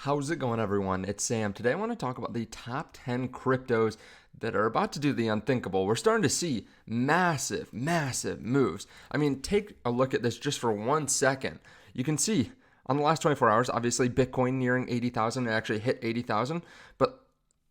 How's it going, everyone? It's Sam. Today I want to talk about the top 10 cryptos that are about to do the unthinkable. We're starting to see massive moves. I mean, take a look at this just for 1 second. You can see on the last 24 hours, obviously Bitcoin nearing 80,000. It actually hit 80,000. But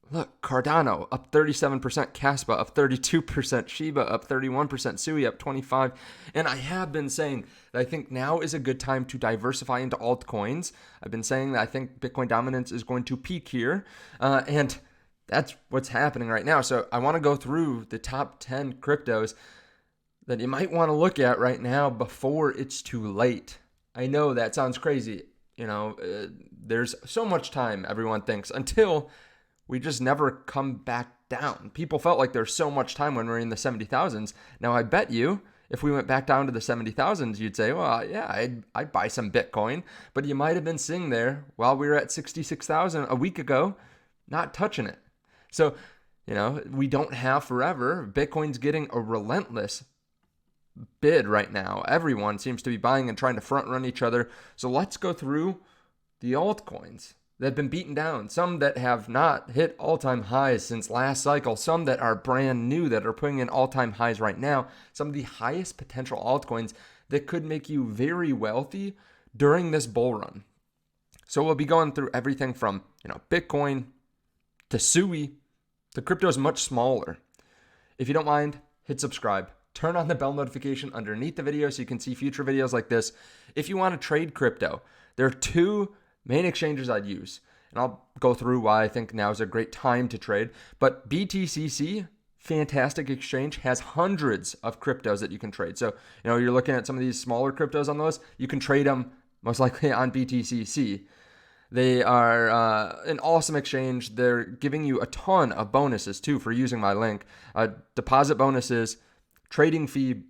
look, Cardano up 37%, Caspa up 32%, Shiba up 31%, Sui up 25%. And I have been saying that I think now is a good time to diversify into altcoins. I've been saying that I think Bitcoin dominance is going to peak here. And that's what's happening right now. So I want to go through the top 10 cryptos that you might want to look at right now before it's too late. I know that sounds crazy. There's so much time, everyone thinks, until we just never come back down. People felt like there's so much time when we're in the 70,000s. Now, I bet you if we went back down to the 70,000s, you'd say, well, yeah, I'd buy some Bitcoin. But you might have been sitting there while we were at 66,000 a week ago, not touching it. So, we don't have forever. Bitcoin's getting a relentless bid right now. Everyone seems to be buying and trying to front run each other. So let's go through the altcoins that have been beaten down, some that have not hit all-time highs since last cycle, some that are brand new that are putting in all-time highs right now, some of the highest potential altcoins that could make you very wealthy during this bull run. So we'll be going through everything from, Bitcoin to Sui. The crypto is much smaller. If you don't mind, hit subscribe. Turn on the bell notification underneath the video so you can see future videos like this. If you want to trade crypto, there are two main exchanges I'd use, and I'll go through why I think now is a great time to trade. But BTCC, fantastic exchange, has hundreds of cryptos that you can trade. So, you're looking at some of these smaller cryptos on the list, you can trade them most likely on BTCC. They are an awesome exchange. They're giving you a ton of bonuses too for using my link. Deposit bonuses, trading fee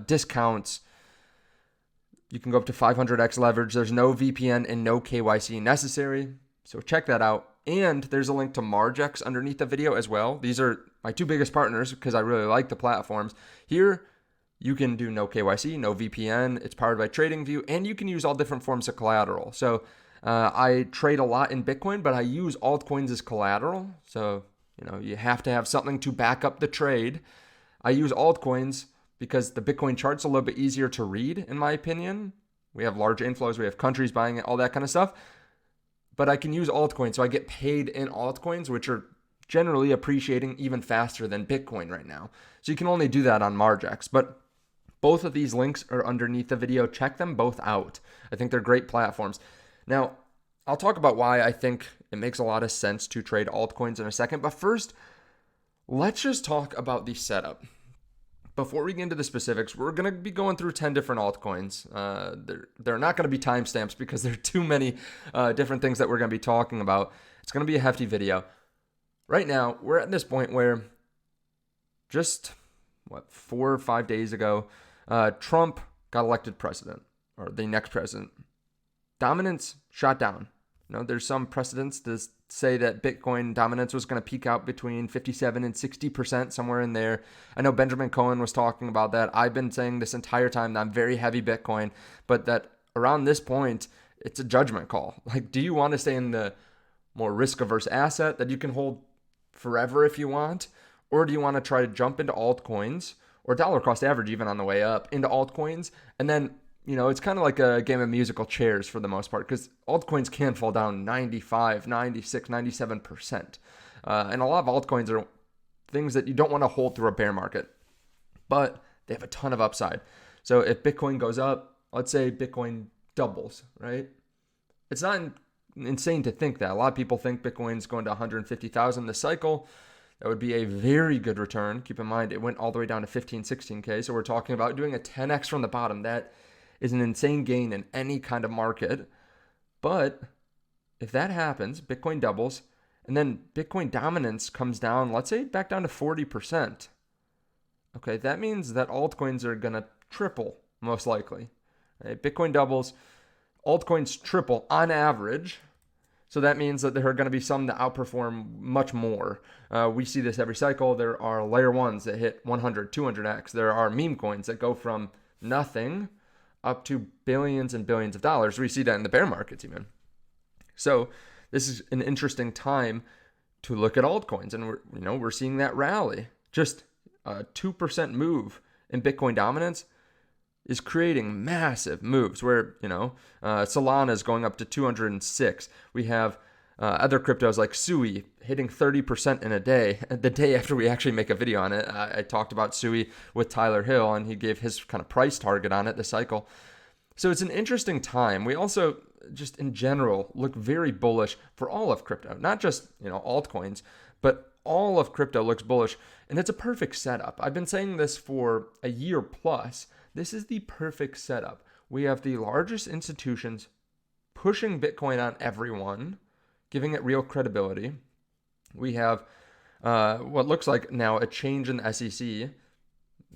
discounts. You can go up to 500x leverage. There's no VPN and no KYC necessary. So check that out. And there's a link to Margex underneath the video as well. These are my two biggest partners because I really like the platforms. Here, you can do no KYC, no VPN. It's powered by TradingView, and you can use all different forms of collateral. So I trade a lot in Bitcoin, but I use altcoins as collateral. So, you have to have something to back up the trade. I use altcoins because the Bitcoin chart's a little bit easier to read, in my opinion. We have large inflows, we have countries buying it, all that kind of stuff. But I can use altcoins, so I get paid in altcoins, which are generally appreciating even faster than Bitcoin right now. So you can only do that on Margex. But both of these links are underneath the video. Check them both out. I think they're great platforms. Now, I'll talk about why I think it makes a lot of sense to trade altcoins in a second. But first, let's just talk about the setup. Before we get into the specifics, we're going to be going through 10 different altcoins. They're not going to be timestamps because there are too many different things that we're going to be talking about. It's going to be a hefty video. Right now, we're at this point where just, 4 or 5 days ago, Trump got elected president, or the next president. Dominance shot down. There's some precedents to say that Bitcoin dominance was going to peak out between 57 and 60%, somewhere in there. I know Benjamin Cohen was talking about that. I've been saying this entire time that I'm very heavy Bitcoin, but that around this point, it's a judgment call. Like, do you want to stay in the more risk-averse asset that you can hold forever if you want? Or do you want to try to jump into altcoins or dollar cost average even on the way up into altcoins? And then it's kind of like a game of musical chairs for the most part because altcoins can fall down 95, 96, 97%. And a lot of altcoins are things that you don't want to hold through a bear market, but they have a ton of upside. So if Bitcoin goes up, let's say Bitcoin doubles, right? It's not insane to think that. A lot of people think Bitcoin's going to 150,000 this cycle. That would be a very good return. Keep in mind, it went all the way down to 15, 16K. So we're talking about doing a 10x from the bottom. That is an insane gain in any kind of market. But if that happens, Bitcoin doubles, and then Bitcoin dominance comes down, let's say back down to 40%. Okay, that means that altcoins are going to triple, most likely. Right? Bitcoin doubles, altcoins triple on average. So that means that there are going to be some that outperform much more. We see this every cycle. There are layer ones that hit 100, 200x. There are meme coins that go from nothing up to billions and billions of dollars. We see that in the bear markets even. So this is an interesting time to look at altcoins, and we're seeing that rally. Just a 2% move in Bitcoin dominance is creating massive moves where, Solana is going up to 206. We have other cryptos like Sui hitting 30% in a day. The day after we actually make a video on it, I talked about Sui with Tyler Hill, and he gave his kind of price target on it, the cycle. So it's an interesting time. We also, just in general, look very bullish for all of crypto, not just, altcoins, but all of crypto looks bullish, and it's a perfect setup. I've been saying this for a year plus. This is the perfect setup. We have the largest institutions pushing Bitcoin on everyone, giving it real credibility. We have what looks like now a change in the SEC.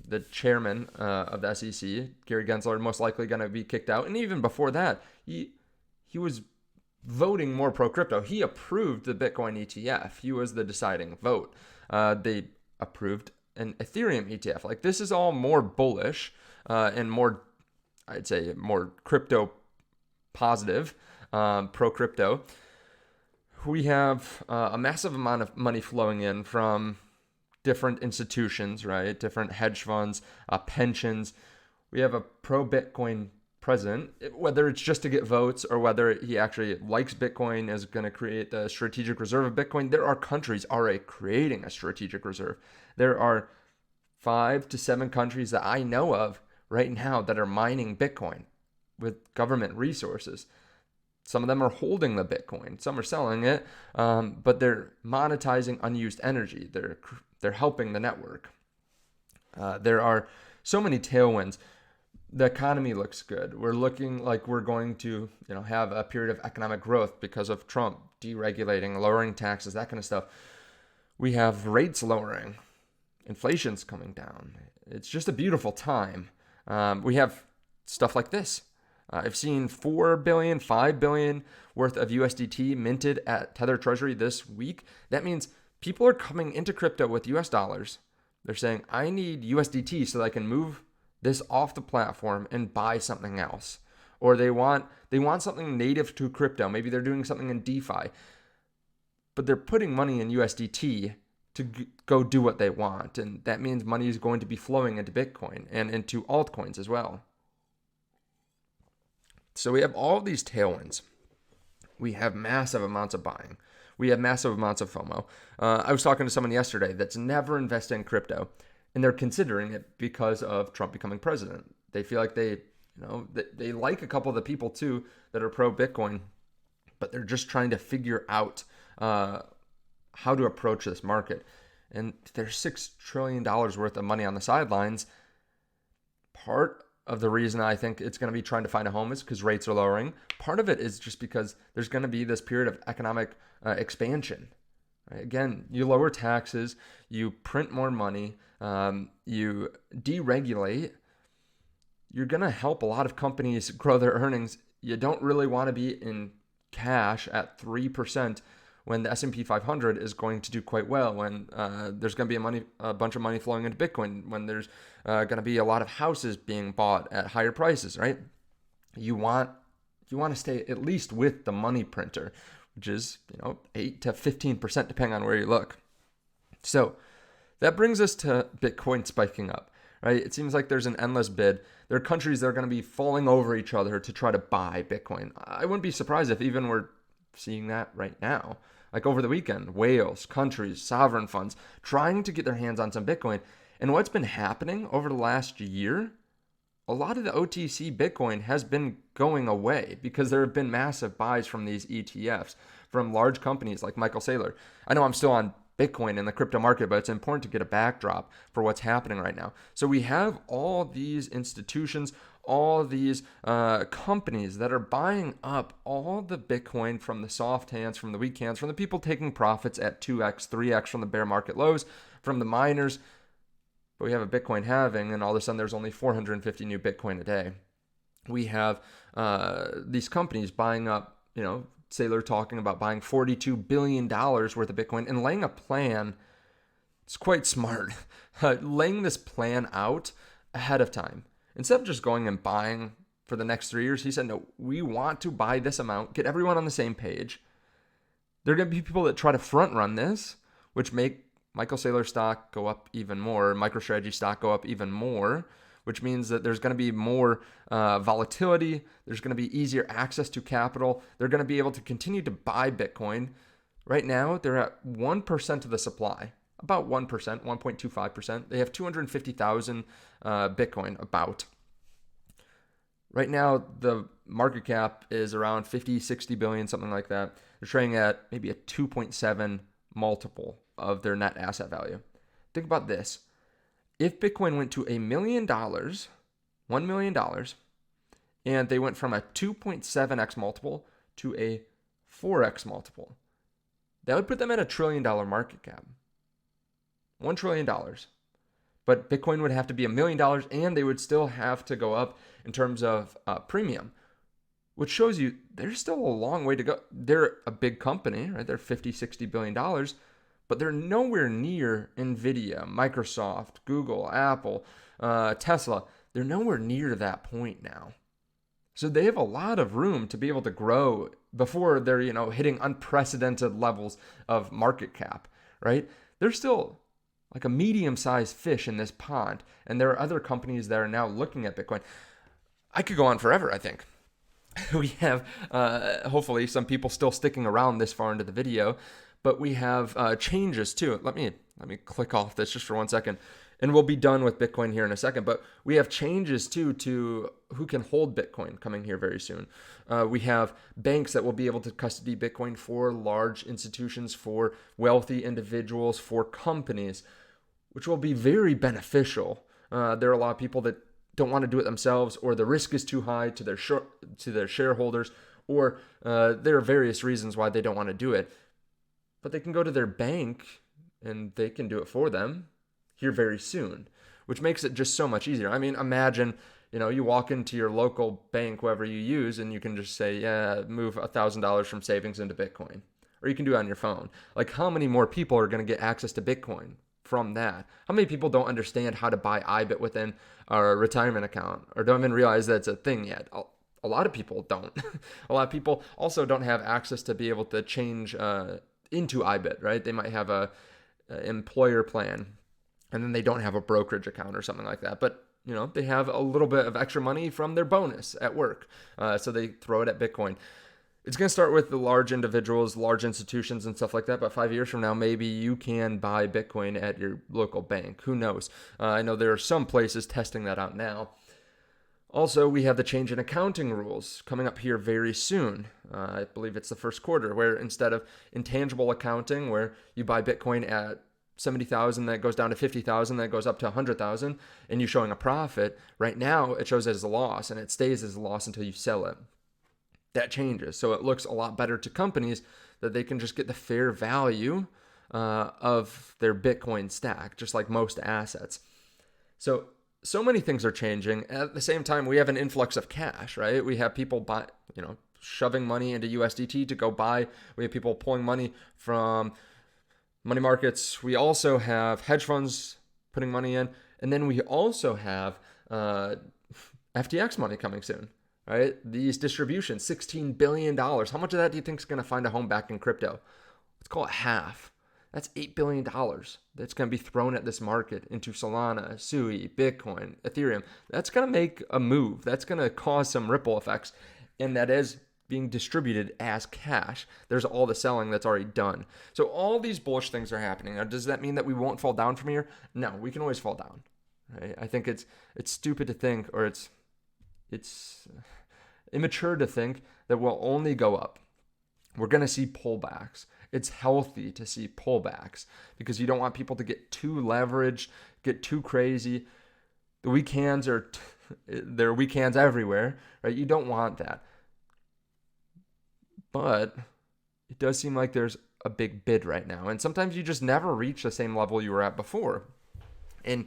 The chairman of the SEC, Gary Gensler, most likely going to be kicked out. And even before that, he was voting more pro-crypto. He approved the Bitcoin ETF. He was the deciding vote. They approved an Ethereum ETF. Like, this is all more bullish and more, I'd say, more crypto positive, pro-crypto. We have a massive amount of money flowing in from different institutions, right? Different hedge funds, pensions. We have a pro-Bitcoin president, whether it's just to get votes or whether he actually likes Bitcoin, is going to create the strategic reserve of Bitcoin. There are countries already creating a strategic reserve. There are 5 to 7 countries that I know of right now that are mining Bitcoin with government resources. Some of them are holding the Bitcoin. Some are selling it, but they're monetizing unused energy. They're helping the network. There are so many tailwinds. The economy looks good. We're looking like we're going to, have a period of economic growth because of Trump deregulating, lowering taxes, that kind of stuff. We have rates lowering. Inflation's coming down. It's just a beautiful time. We have stuff like this. I've seen $4 billion, $5 billion worth of USDT minted at Tether Treasury this week. That means people are coming into crypto with US dollars. They're saying, I need USDT so that I can move this off the platform and buy something else. Or they want something native to crypto. Maybe they're doing something in DeFi, but they're putting money in USDT to go do what they want. And that means money is going to be flowing into Bitcoin and into altcoins as well. So we have all of these tailwinds. We have massive amounts of buying. We have massive amounts of FOMO. I was talking to someone yesterday that's never invested in crypto, and they're considering it because of Trump becoming president. They feel like they like a couple of the people too that are pro-Bitcoin, but they're just trying to figure out how to approach this market. And there's $6 trillion worth of money on the sidelines. Part of the reason I think it's going to be trying to find a home is because rates are lowering. Part of it is just because there's going to be this period of economic expansion. Right? Again, you lower taxes, you print more money, you deregulate. You're going to help a lot of companies grow their earnings. You don't really want to be in cash at 3% when the S&P 500 is going to do quite well, when there's going to be a bunch of money flowing into Bitcoin, when there's going to be a lot of houses being bought at higher prices, right? You want to stay at least with the money printer, which is 8 to 15% depending on where you look. So that brings us to Bitcoin spiking up, right? It seems like there's an endless bid. There are countries that are going to be falling over each other to try to buy Bitcoin. I wouldn't be surprised if even we're seeing that right now. Like over the weekend, whales, countries, sovereign funds trying to get their hands on some Bitcoin. And what's been happening over the last year, a lot of the OTC Bitcoin has been going away because there have been massive buys from these ETFs, from large companies like Michael Saylor. I know I'm still on Bitcoin in the crypto market, but it's important to get a backdrop for what's happening right now. So we have all these institutions, all these companies that are buying up all the Bitcoin from the soft hands, from the weak hands, from the people taking profits at 2x, 3x from the bear market lows, from the miners. But we have a Bitcoin halving, and all of a sudden there's only 450 new Bitcoin a day. We have these companies buying up, Saylor talking about buying $42 billion worth of Bitcoin and laying a plan. It's quite smart. Laying this plan out ahead of time. Instead of just going and buying for the next 3 years. He said, no, we want to buy this amount, get everyone on the same page. There are going to be people that try to front run this, which make Michael Saylor stock go up even more, MicroStrategy stock go up even more, which means that there's going to be more volatility. There's going to be easier access to capital. They're going to be able to continue to buy Bitcoin. Right now, they're at 1% of the supply, about 1%, 1.25%. They have 250,000 Bitcoin about. Right now, the market cap is around 50, 60 billion, something like that. They're trading at maybe a 2.7 multiple of their net asset value. Think about this. If Bitcoin went to $1 million, $1 million, and they went from a 2.7x multiple to a 4x multiple, that would put them at $1 trillion market cap. $1 trillion. But Bitcoin would have to be $1 million, and they would still have to go up in terms of premium, which shows you there's still a long way to go. They're a big company, right? They're $50, $60 billion, but they're nowhere near NVIDIA, Microsoft, Google, Apple, Tesla. They're nowhere near that point now. So they have a lot of room to be able to grow before they're, hitting unprecedented levels of market cap, right? They're still like a medium-sized fish in this pond, and there are other companies that are now looking at Bitcoin. I could go on forever, I think. We have, hopefully, some people still sticking around this far into the video, but we have changes too. Let me click off this just for 1 second, and we'll be done with Bitcoin here in a second. But we have changes too to who can hold Bitcoin coming here very soon. We have banks that will be able to custody Bitcoin for large institutions, for wealthy individuals, for companies, which will be very beneficial. There are a lot of people that don't want to do it themselves, or the risk is too high to their shareholders, or there are various reasons why they don't want to do it. But they can go to their bank and they can do it for them here very soon, which makes it just so much easier. I mean, imagine, you walk into your local bank, whoever you use, and you can just say, yeah, move $1,000 from savings into Bitcoin. Or you can do it on your phone. Like, how many more people are going to get access to Bitcoin from that? How many people don't understand how to buy IBIT within our retirement account, or don't even realize that it's a thing yet? A lot of people don't. A lot of people also don't have access to be able to change into IBIT, right? They might have a employer plan, and then they don't have a brokerage account or something like that. But, they have a little bit of extra money from their bonus at work. So they throw it at Bitcoin. It's going to start with the large individuals, large institutions and stuff like that. But 5 years from now, maybe you can buy Bitcoin at your local bank. Who knows? I know there are some places testing that out now. Also, we have the change in accounting rules coming up here very soon. I believe it's the first quarter, where instead of intangible accounting, where you buy Bitcoin at 70,000, that goes down to 50,000, that goes up to 100,000, and you're showing a profit, right now it shows as a loss, and it stays as a loss until you sell it. That changes. So it looks a lot better to companies that they can just get the fair value of their Bitcoin stack, just like most assets. So many things are changing. At the same time, we have an influx of cash, right? We have people shoving money into USDT to go buy. We have people pulling money from money markets. We also have hedge funds putting money in. And then we also have FTX money coming soon, right? These distributions, $16 billion. How much of that do you think is going to find a home back in crypto? Let's call it half. That's $8 billion that's going to be thrown at this market into Solana, Sui, Bitcoin, Ethereum. That's going to make a move. That's going to cause some ripple effects. And that is being distributed as cash. There's all the selling that's already done. So all these bullish things are happening. Now, does that mean that we won't fall down from here? No, we can always fall down. Right? I think it's stupid to think, or it's immature to think that we'll only go up. We're going to see pullbacks. It's healthy to see pullbacks because you don't want people to get too leveraged, get too crazy. The weak hands there are weak hands everywhere, right? You don't want that. But it does seem like there's a big bid right now. And sometimes you just never reach the same level you were at before. And,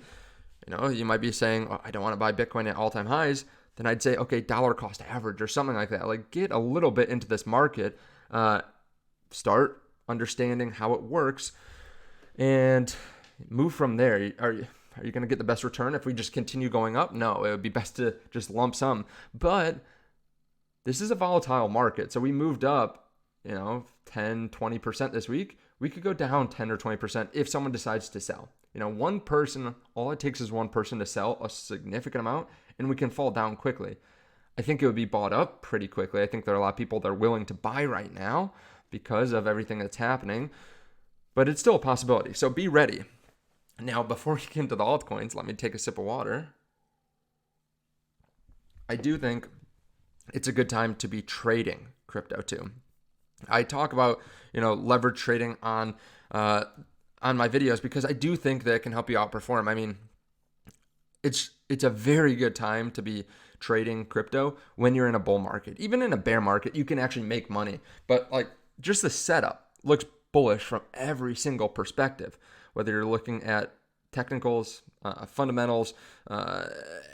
you might be saying, I don't want to buy Bitcoin at all-time highs. Then I'd say, okay, dollar cost average or something like that. Like, get a little bit into this market. Start understanding how it works and move from there. Are you going to get the best return if we just continue going up? No, it would be best to just lump sum. But this is a volatile market. So we moved up, 10, 20% this week. We could go down 10 or 20% if someone decides to sell. One person, all it takes is one person to sell a significant amount and we can fall down quickly. I think it would be bought up pretty quickly. I think there are a lot of people that are willing to buy right now because of everything that's happening, but it's still a possibility. So be ready. Now, before we get into the altcoins, let me take a sip of water. I do think it's a good time to be trading crypto too. I talk about, leverage trading on my videos because I do think that it can help you outperform. I mean, it's a very good time to be trading crypto when you're in a bull market. Even in a bear market, you can actually make money. But just the setup looks bullish from every single perspective, whether you're looking at technicals, fundamentals,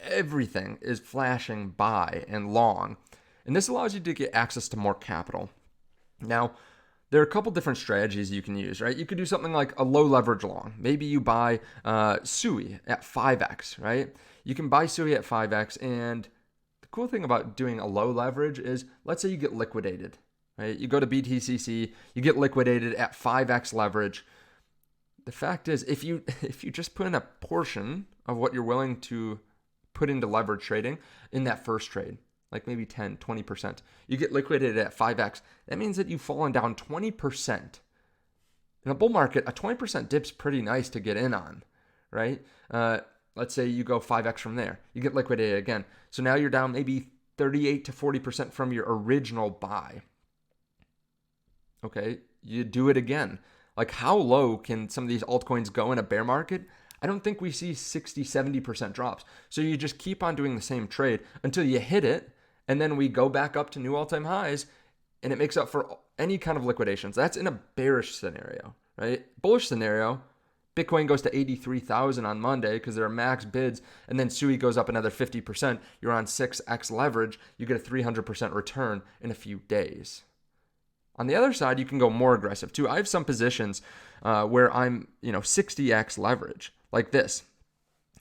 everything is flashing buy and long. And this allows you to get access to more capital. Now, there are a couple different strategies you can use, right? You could do something like a low leverage long. Maybe you buy SUI at 5x, right? You can buy SUI at 5x. And the cool thing about doing a low leverage is, let's say you get liquidated, right? You go to BTCC, you get liquidated at 5x leverage. The fact is, if you just put in a portion of what you're willing to put into leverage trading in that first trade, like maybe 10, 20%, you get liquidated at 5x. That means that you've fallen down 20%. In a bull market, a 20% dip's pretty nice to get in on, right? Let's say you go 5x from there. You get liquidated again. So now you're down maybe 38 to 40% from your original buy. Okay, you do it again. Like, how low can some of these altcoins go in a bear market? I don't think we see 60, 70% drops. So you just keep on doing the same trade until you hit it, and then we go back up to new all-time highs, and it makes up for any kind of liquidations. That's in a bearish scenario, right? Bullish scenario, Bitcoin goes to 83,000 on Monday because there are max bids, and then SUI goes up another 50%. You're on 6x leverage. You get a 300% return in a few days. On the other side, you can go more aggressive too. I have some positions where I'm, 60x leverage, like this.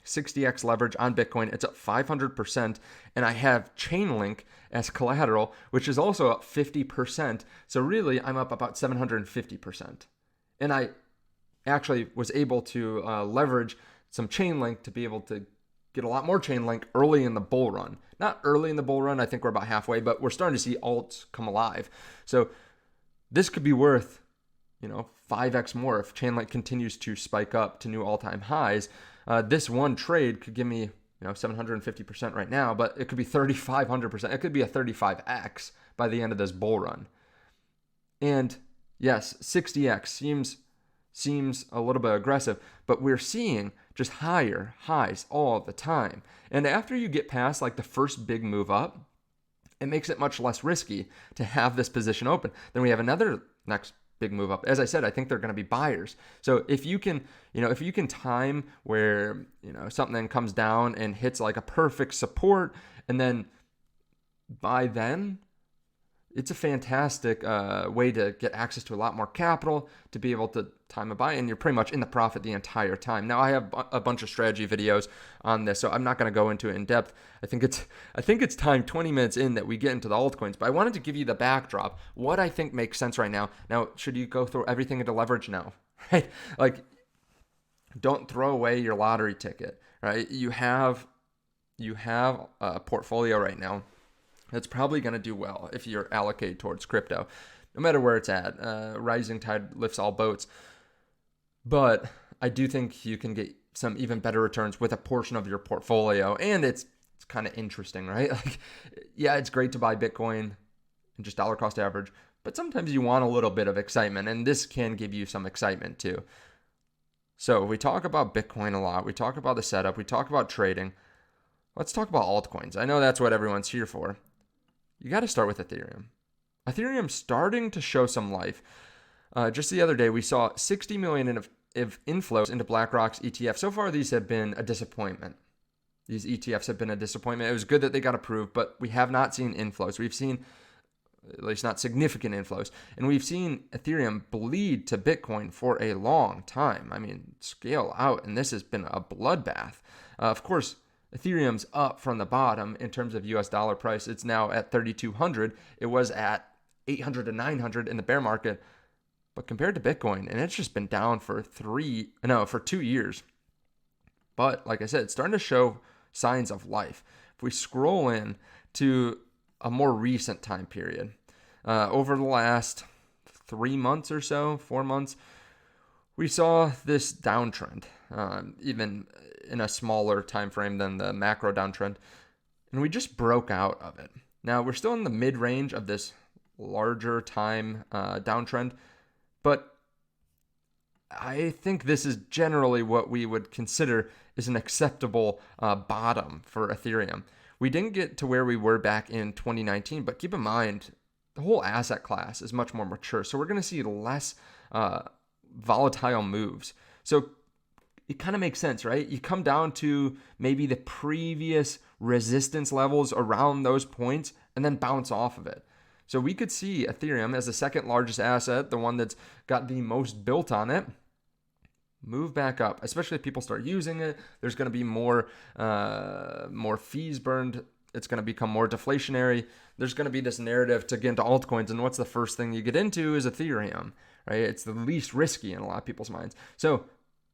60x leverage on Bitcoin. It's up 500%. And I have Chainlink as collateral, which is also up 50%. So really, I'm up about 750%. And I actually was able to leverage some Chainlink to be able to get a lot more Chainlink early in the bull run. Not early in the bull run. I think we're about halfway, but we're starting to see alts come alive. So this could be worth, 5x more if Chainlink continues to spike up to new all-time highs. This one trade could give me, 750% right now, but it could be 3,500%. It could be a 35x by the end of this bull run. And yes, 60x seems a little bit aggressive, but we're seeing just higher highs all the time. And after you get past the first big move up, it makes it much less risky to have this position open. Then we have another next big move up. As I said, I think they're going to be buyers. So if you can, time where, something comes down and hits like a perfect support, and then buy then, it's a fantastic way to get access to a lot more capital, to be able to time a buy, and you're pretty much in the profit the entire time. Now, I have a bunch of strategy videos on this, so I'm not going to go into it in depth. I think it's time, 20 minutes in, that we get into the altcoins, but I wanted to give you the backdrop, what I think makes sense right now. Now, should you go throw everything into leverage? No, right? Don't throw away your lottery ticket, right? You have a portfolio right now that's probably going to do well if you're allocated towards crypto, no matter where it's at. Rising tide lifts all boats. But I do think you can get some even better returns with a portion of your portfolio. And it's kind of interesting, right? It's great to buy Bitcoin and just dollar cost average, but sometimes you want a little bit of excitement, and this can give you some excitement too. So we talk about Bitcoin a lot. We talk about the setup. We talk about trading. Let's talk about altcoins. I know that's what everyone's here for. You got to start with Ethereum. Ethereum's starting to show some life. Just the other day, we saw 60 million of inflows into BlackRock's ETF. So far, these have been a disappointment. These ETFs have been a disappointment. It was good that they got approved, but we have not seen inflows. We've seen at least not significant inflows. And we've seen Ethereum bleed to Bitcoin for a long time. I mean, scale out, and this has been a bloodbath. Of course, Ethereum's up from the bottom in terms of US dollar price. It's now at 3,200. It was at 800 to 900 in the bear market. But compared to Bitcoin, and it's just been down for 2 years. But like I said, it's starting to show signs of life. If we scroll in to a more recent time period, over the last 3 months or so, 4 months, we saw this downtrend, even in a smaller time frame than the macro downtrend, and we just broke out of it. Now, we're still in the mid-range of this larger time downtrend, but I think this is generally what we would consider is an acceptable bottom for Ethereum. We didn't get to where we were back in 2019, but keep in mind, the whole asset class is much more mature. So we're going to see less volatile moves. So it kind of makes sense, right? You come down to maybe the previous resistance levels around those points and then bounce off of it. So we could see Ethereum as the second largest asset, the one that's got the most built on it, move back up, especially if people start using it. There's going to be more fees burned. It's going to become more deflationary. There's going to be this narrative to get into altcoins, and what's the first thing you get into is Ethereum, right? It's the least risky in a lot of people's minds. So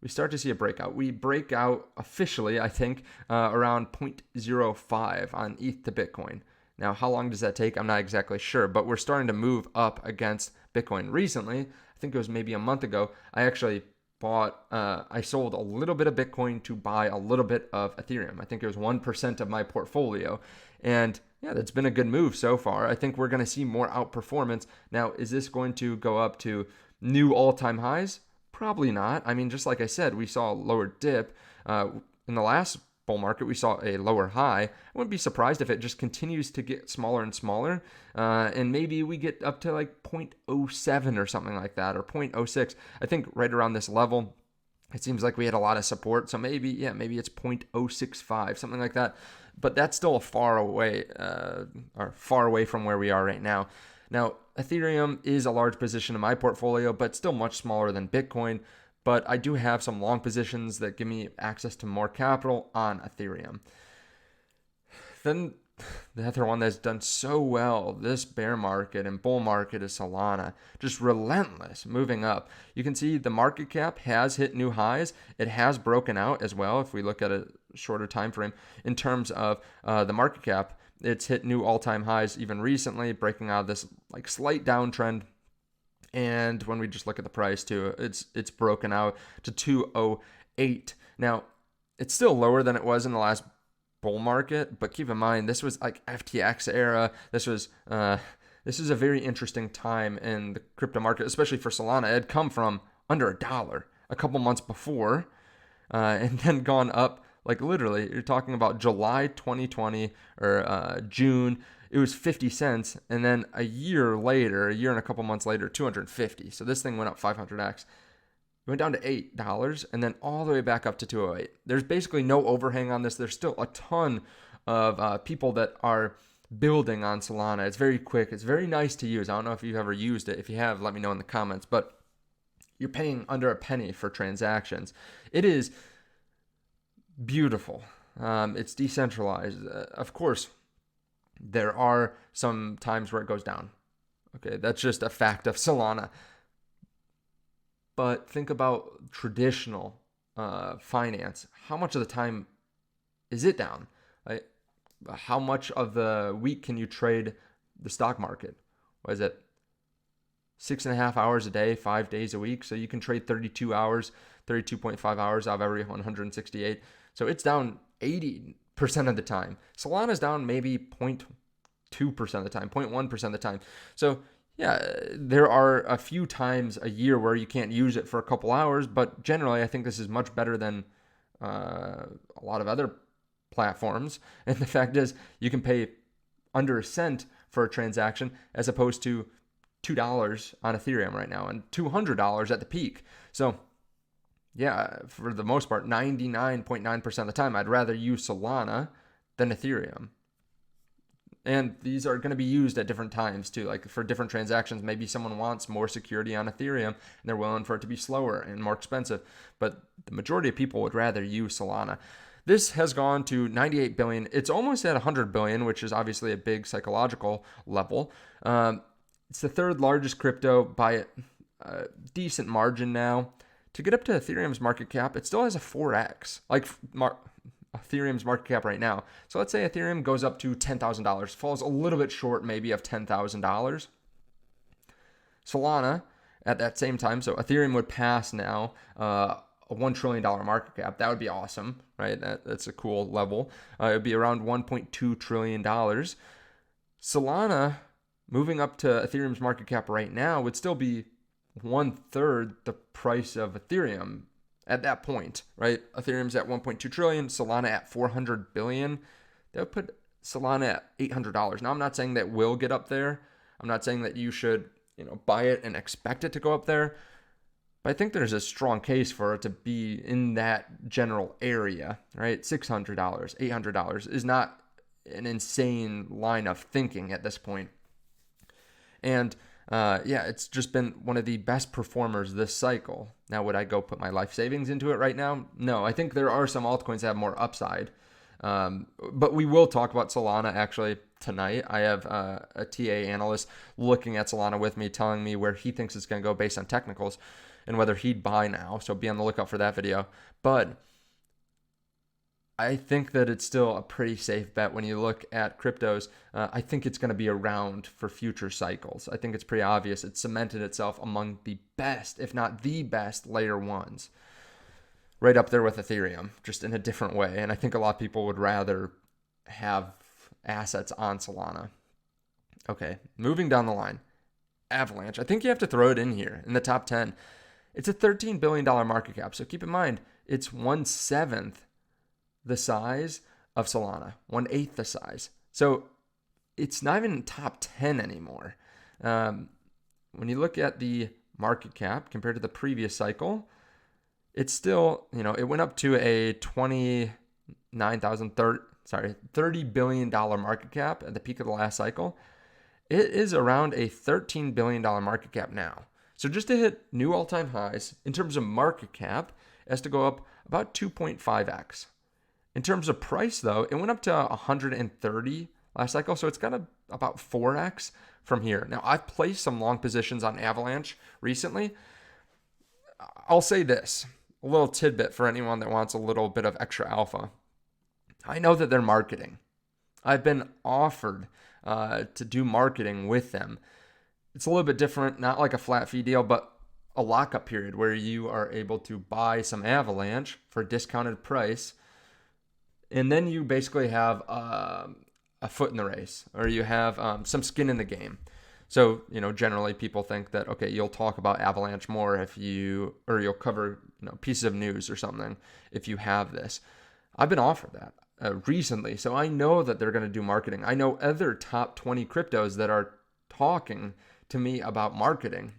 we start to see a breakout. We break out officially, I think, around 0.05 on ETH to Bitcoin. Now, how long does that take? I'm not exactly sure, but we're starting to move up against Bitcoin. Recently, I think it was maybe a month ago, I actually I sold a little bit of Bitcoin to buy a little bit of Ethereum. I think it was 1% of my portfolio. And yeah, that's been a good move so far. I think we're going to see more outperformance. Now, is this going to go up to new all-time highs? Probably not. I mean, just like I said, we saw a lower dip. In the last bull market, we saw a lower high. I wouldn't be surprised if it just continues to get smaller and smaller. And maybe we get up to like 0.07 or something like that, or 0.06. I think right around this level, it seems like we had a lot of support. So maybe it's 0.065, something like that. But that's still far away from where we are right now. Now, Ethereum is a large position in my portfolio, but still much smaller than Bitcoin. But I do have some long positions that give me access to more capital on Ethereum. Then the other one that's done so well this bear market and bull market is Solana. Just relentless, moving up. You can see the market cap has hit new highs. It has broken out as well if we look at a shorter time frame. In terms of the market cap, it's hit new all-time highs even recently, breaking out of this like slight downtrend. And when we just look at the price too, it's broken out to 208. Now, it's still lower than it was in the last bull market, but keep in mind this was like FTX era. This is a very interesting time in the crypto market, especially for Solana. It had come from under $1 a couple months before, and then gone up. Like literally, you're talking about July 2020 or June. It was 50 cents, and then a year and a couple months later, 250. So this thing went up 500x. It went down to $8, and then all the way back up to 208. There's basically no overhang on this. There's still a ton of people that are building on Solana. It's very quick. It's very nice to use. I don't know if you've ever used it. If you have, let me know in the comments. But you're paying under a penny for transactions. It is beautiful. It's decentralized. Of course, there are some times where it goes down. Okay, that's just a fact of Solana. But think about traditional finance. How much of the time is it down? Right? How much of the week can you trade the stock market? What is it? 6.5 hours a day, 5 days a week. So you can trade 32 hours, 32.5 hours out of every 168. So it's down 80% of the time. Solana's down maybe 0.2% of the time, 0.1% of the time. So yeah, there are a few times a year where you can't use it for a couple hours, but generally I think this is much better than a lot of other platforms. And the fact is, you can pay under a cent for a transaction as opposed to $2 on Ethereum right now and $200 at the peak. So yeah, for the most part, 99.9% of the time, I'd rather use Solana than Ethereum. And these are going to be used at different times too, like for different transactions. Maybe someone wants more security on Ethereum and they're willing for it to be slower and more expensive. But the majority of people would rather use Solana. This has gone to 98 billion. It's almost at 100 billion, which is obviously a big psychological level. It's the third largest crypto by a decent margin now. To get up to Ethereum's market cap, it still has a 4x, like Ethereum's market cap right now. So let's say Ethereum goes up to $10,000, falls a little bit short maybe of $10,000. Solana at that same time, so Ethereum would pass now a $1 trillion market cap. That would be awesome, right? That's a cool level. It would be around $1.2 trillion. Solana moving up to Ethereum's market cap right now would still be 1/3 the price of Ethereum at that point, right? Ethereum's at 1.2 trillion, Solana at 400 billion. That would put Solana at $800. Now, I'm not saying that will get up there. I'm not saying that you should, buy it and expect it to go up there. But I think there's a strong case for it to be in that general area, right? $600, $800 is not an insane line of thinking at this point. And it's just been one of the best performers this cycle. Now, would I go put my life savings into it right now? No, I think there are some altcoins that have more upside. But we will talk about Solana actually tonight. I have a TA analyst looking at Solana with me, telling me where he thinks it's going to go based on technicals and whether he'd buy now. So be on the lookout for that video. But I think that it's still a pretty safe bet when you look at cryptos. I think it's going to be around for future cycles. I think it's pretty obvious. It's cemented itself among the best, if not the best, layer ones. Right up there with Ethereum, just in a different way. And I think a lot of people would rather have assets on Solana. Okay, moving down the line. Avalanche. I think you have to throw it in here in the top 10. It's a $13 billion market cap. So keep in mind, it's 1/7 the size of Solana, 1/8 the size. So it's not even top 10 anymore. When you look at the market cap compared to the previous cycle, it's still, it went up to a $30 billion market cap at the peak of the last cycle. It is around a $13 billion market cap now. So just to hit new all-time highs in terms of market cap, it has to go up about 2.5x. In terms of price, though, it went up to 130 last cycle, so it's got about 4x from here. Now, I've placed some long positions on Avalanche recently. I'll say this, a little tidbit for anyone that wants a little bit of extra alpha. I know that they're marketing. I've been offered to do marketing with them. It's a little bit different, not like a flat fee deal, but a lockup period where you are able to buy some Avalanche for a discounted price. And then you basically have a foot in the race, or you have some skin in the game. So, generally people think that, okay, you'll talk about Avalanche more or you'll cover, pieces of news or something if you have this. I've been offered that recently, so I know that they're going to do marketing. I know other top 20 cryptos that are talking to me about marketing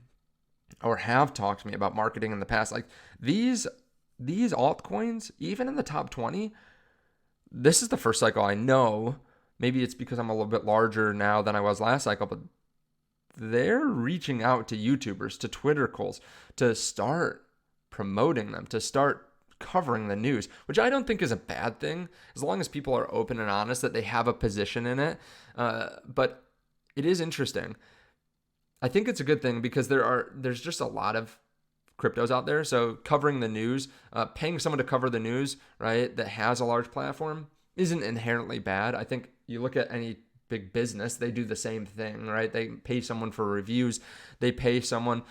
or have talked to me about marketing in the past. Like these altcoins, even in the top 20, this is the first cycle I know. Maybe it's because I'm a little bit larger now than I was last cycle, but they're reaching out to YouTubers, to Twittercles, to start promoting them, to start covering the news, which I don't think is a bad thing, as long as people are open and honest that they have a position in it. But it is interesting. I think it's a good thing because there's just a lot of cryptos out there. So covering the news, paying someone to cover the news, right, that has a large platform isn't inherently bad. I think you look at any big business, they do the same thing, right? They pay someone for reviews. They pay someone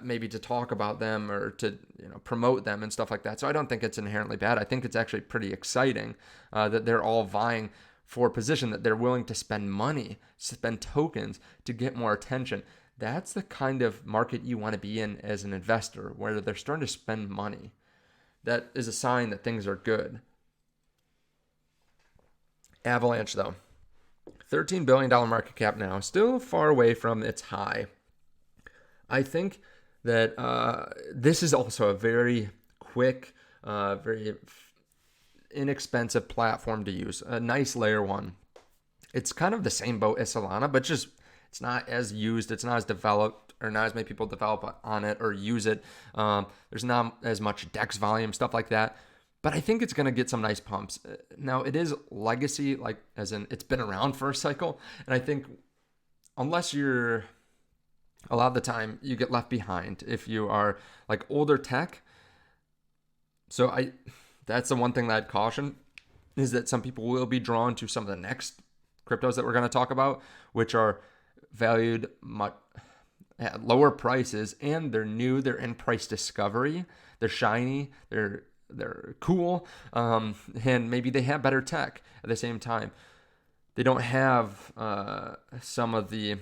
maybe to talk about them or to promote them and stuff like that. So I don't think it's inherently bad. I think it's actually pretty exciting that they're all vying for a position, that they're willing to spend money, spend tokens to get more attention. That's the kind of market you want to be in as an investor, where they're starting to spend money. That is a sign that things are good. Avalanche, though, $13 billion market cap now, still far away from its high. I think that this is also a very quick, very inexpensive platform to use. A nice layer one. It's kind of the same boat as Solana, but just it's not as used, it's not as developed, or not as many people develop on it or use it. There's not as much DEX volume, stuff like that. But I think it's going to get some nice pumps. Now, it is legacy, like as in it's been around for a cycle. And I think unless you're, a lot of the time, you get left behind if you are like older tech. So that's the one thing that I'd caution, is that some people will be drawn to some of the next cryptos that we're going to talk about, which are valued much at lower prices, and they're new, they're in price discovery, they're shiny, they're cool, and maybe they have better tech at the same time. They don't have some of the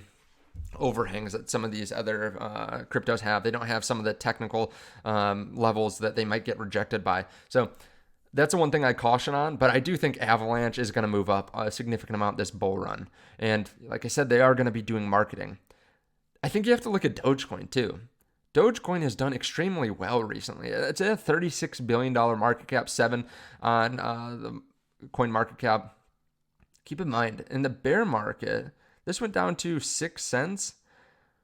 overhangs that some of these other cryptos have. They don't have some of the technical levels that they might get rejected by. So that's the one thing I caution on, but I do think Avalanche is going to move up a significant amount this bull run. And like I said, they are going to be doing marketing. I think you have to look at Dogecoin too. Dogecoin has done extremely well recently. It's a $36 billion market cap, 7 on the coin market cap. Keep in mind, in the bear market, this went down to 6 cents,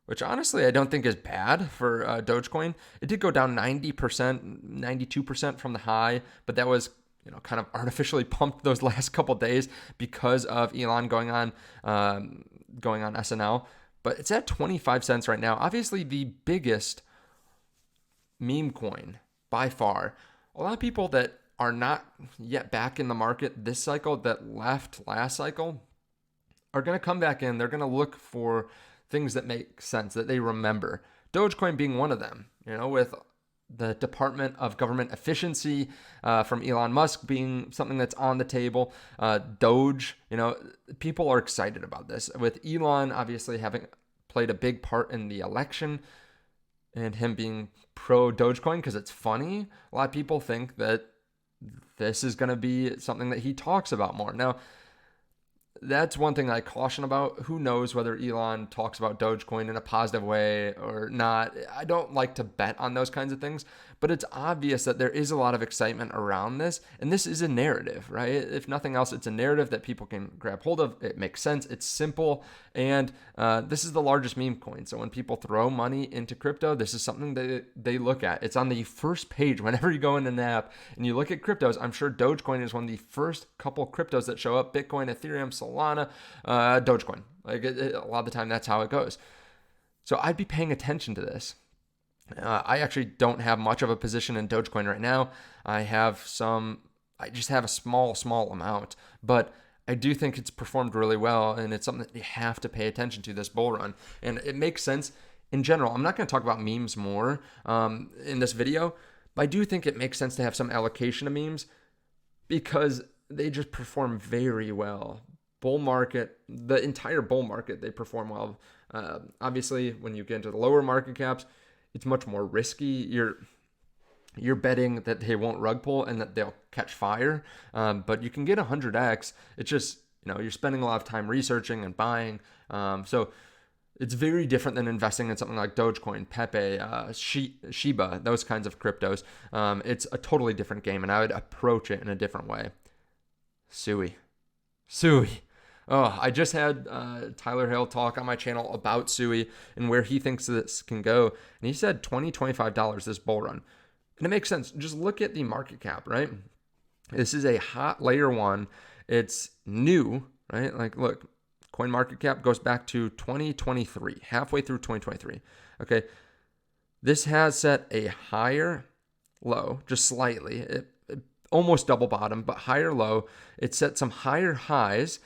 which honestly I don't think is bad for Dogecoin. It did go down 90%, 92% from the high, but that was kind of artificially pumped those last couple days because of Elon going on SNL. But it's at 25 cents right now. Obviously, the biggest meme coin by far. A lot of people that are not yet back in the market this cycle, that left last cycle, are going to come back in. They're going to look for things that make sense, that they remember. Dogecoin being one of them, with the Department of Government Efficiency from Elon Musk being something that's on the table. Doge, people are excited about this. With Elon obviously having played a big part in the election and him being pro Dogecoin because it's funny, a lot of people think that this is going to be something that he talks about more. Now, that's one thing I caution about. Who knows whether Elon talks about Dogecoin in a positive way or not. I don't like to bet on those kinds of things, but it's obvious that there is a lot of excitement around this, and this is a narrative, right? If nothing else, it's a narrative that people can grab hold of. It makes sense. It's simple, and this is the largest meme coin. So when people throw money into crypto, this is something that they look at. It's on the first page whenever you go in an app and you look at cryptos. I'm sure Dogecoin is one of the first couple cryptos that show up. Bitcoin, Ethereum, Solana, Dogecoin. A lot of the time, that's how it goes. So I'd be paying attention to this. I actually don't have much of a position in Dogecoin right now. I just have a small amount, but I do think it's performed really well, and it's something that you have to pay attention to this bull run. And it makes sense in general. I'm not going to talk about memes more in this video, but I do think it makes sense to have some allocation of memes because they just perform very well. Bull market, the entire bull market, they perform well. Obviously, when you get into the lower market caps, it's much more risky. You're betting that they won't rug pull and that they'll catch fire. But you can get 100x. It's just, you're spending a lot of time researching and buying. So it's very different than investing in something like Dogecoin, Pepe, Shiba, those kinds of cryptos. It's a totally different game, and I would approach it in a different way. Sui. Oh, I just had Tyler Hill talk on my channel about Sui and where he thinks this can go. And he said $20, $25 this bull run. And it makes sense. Just look at the market cap, right? This is a hot layer one. It's new, right? Like, look, coin market cap goes back to 2023, halfway through 2023. Okay. This has set a higher low, just slightly. It almost double bottom, but higher low. It set some higher highs.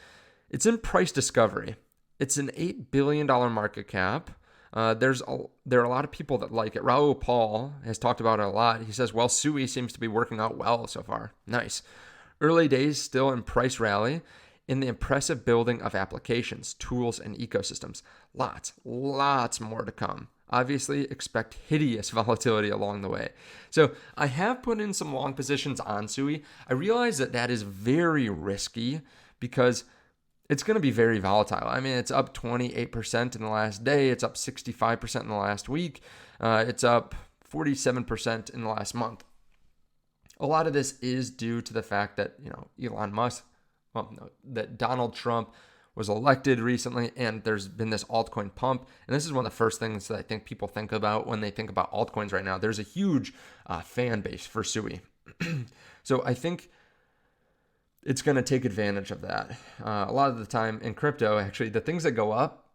It's in price discovery. It's an $8 billion market cap. There are a lot of people that like it. Raul Paul has talked about it a lot. He says, well, Sui seems to be working out well so far. Nice. Early days still in price rally in the impressive building of applications, tools, and ecosystems. Lots more to come. Obviously, expect hideous volatility along the way. So I have put in some long positions on Sui. I realize that is very risky because it's going to be very volatile. I mean, it's up 28% in the last day. It's up 65% in the last week. It's up 47% in the last month. A lot of this is due to the fact that, that Donald Trump was elected recently, and there's been this altcoin pump. And this is one of the first things that I think people think about when they think about altcoins right now. There's a huge fan base for Sui. So I think it's going to take advantage of that. A lot of the time in crypto, actually, the things that go up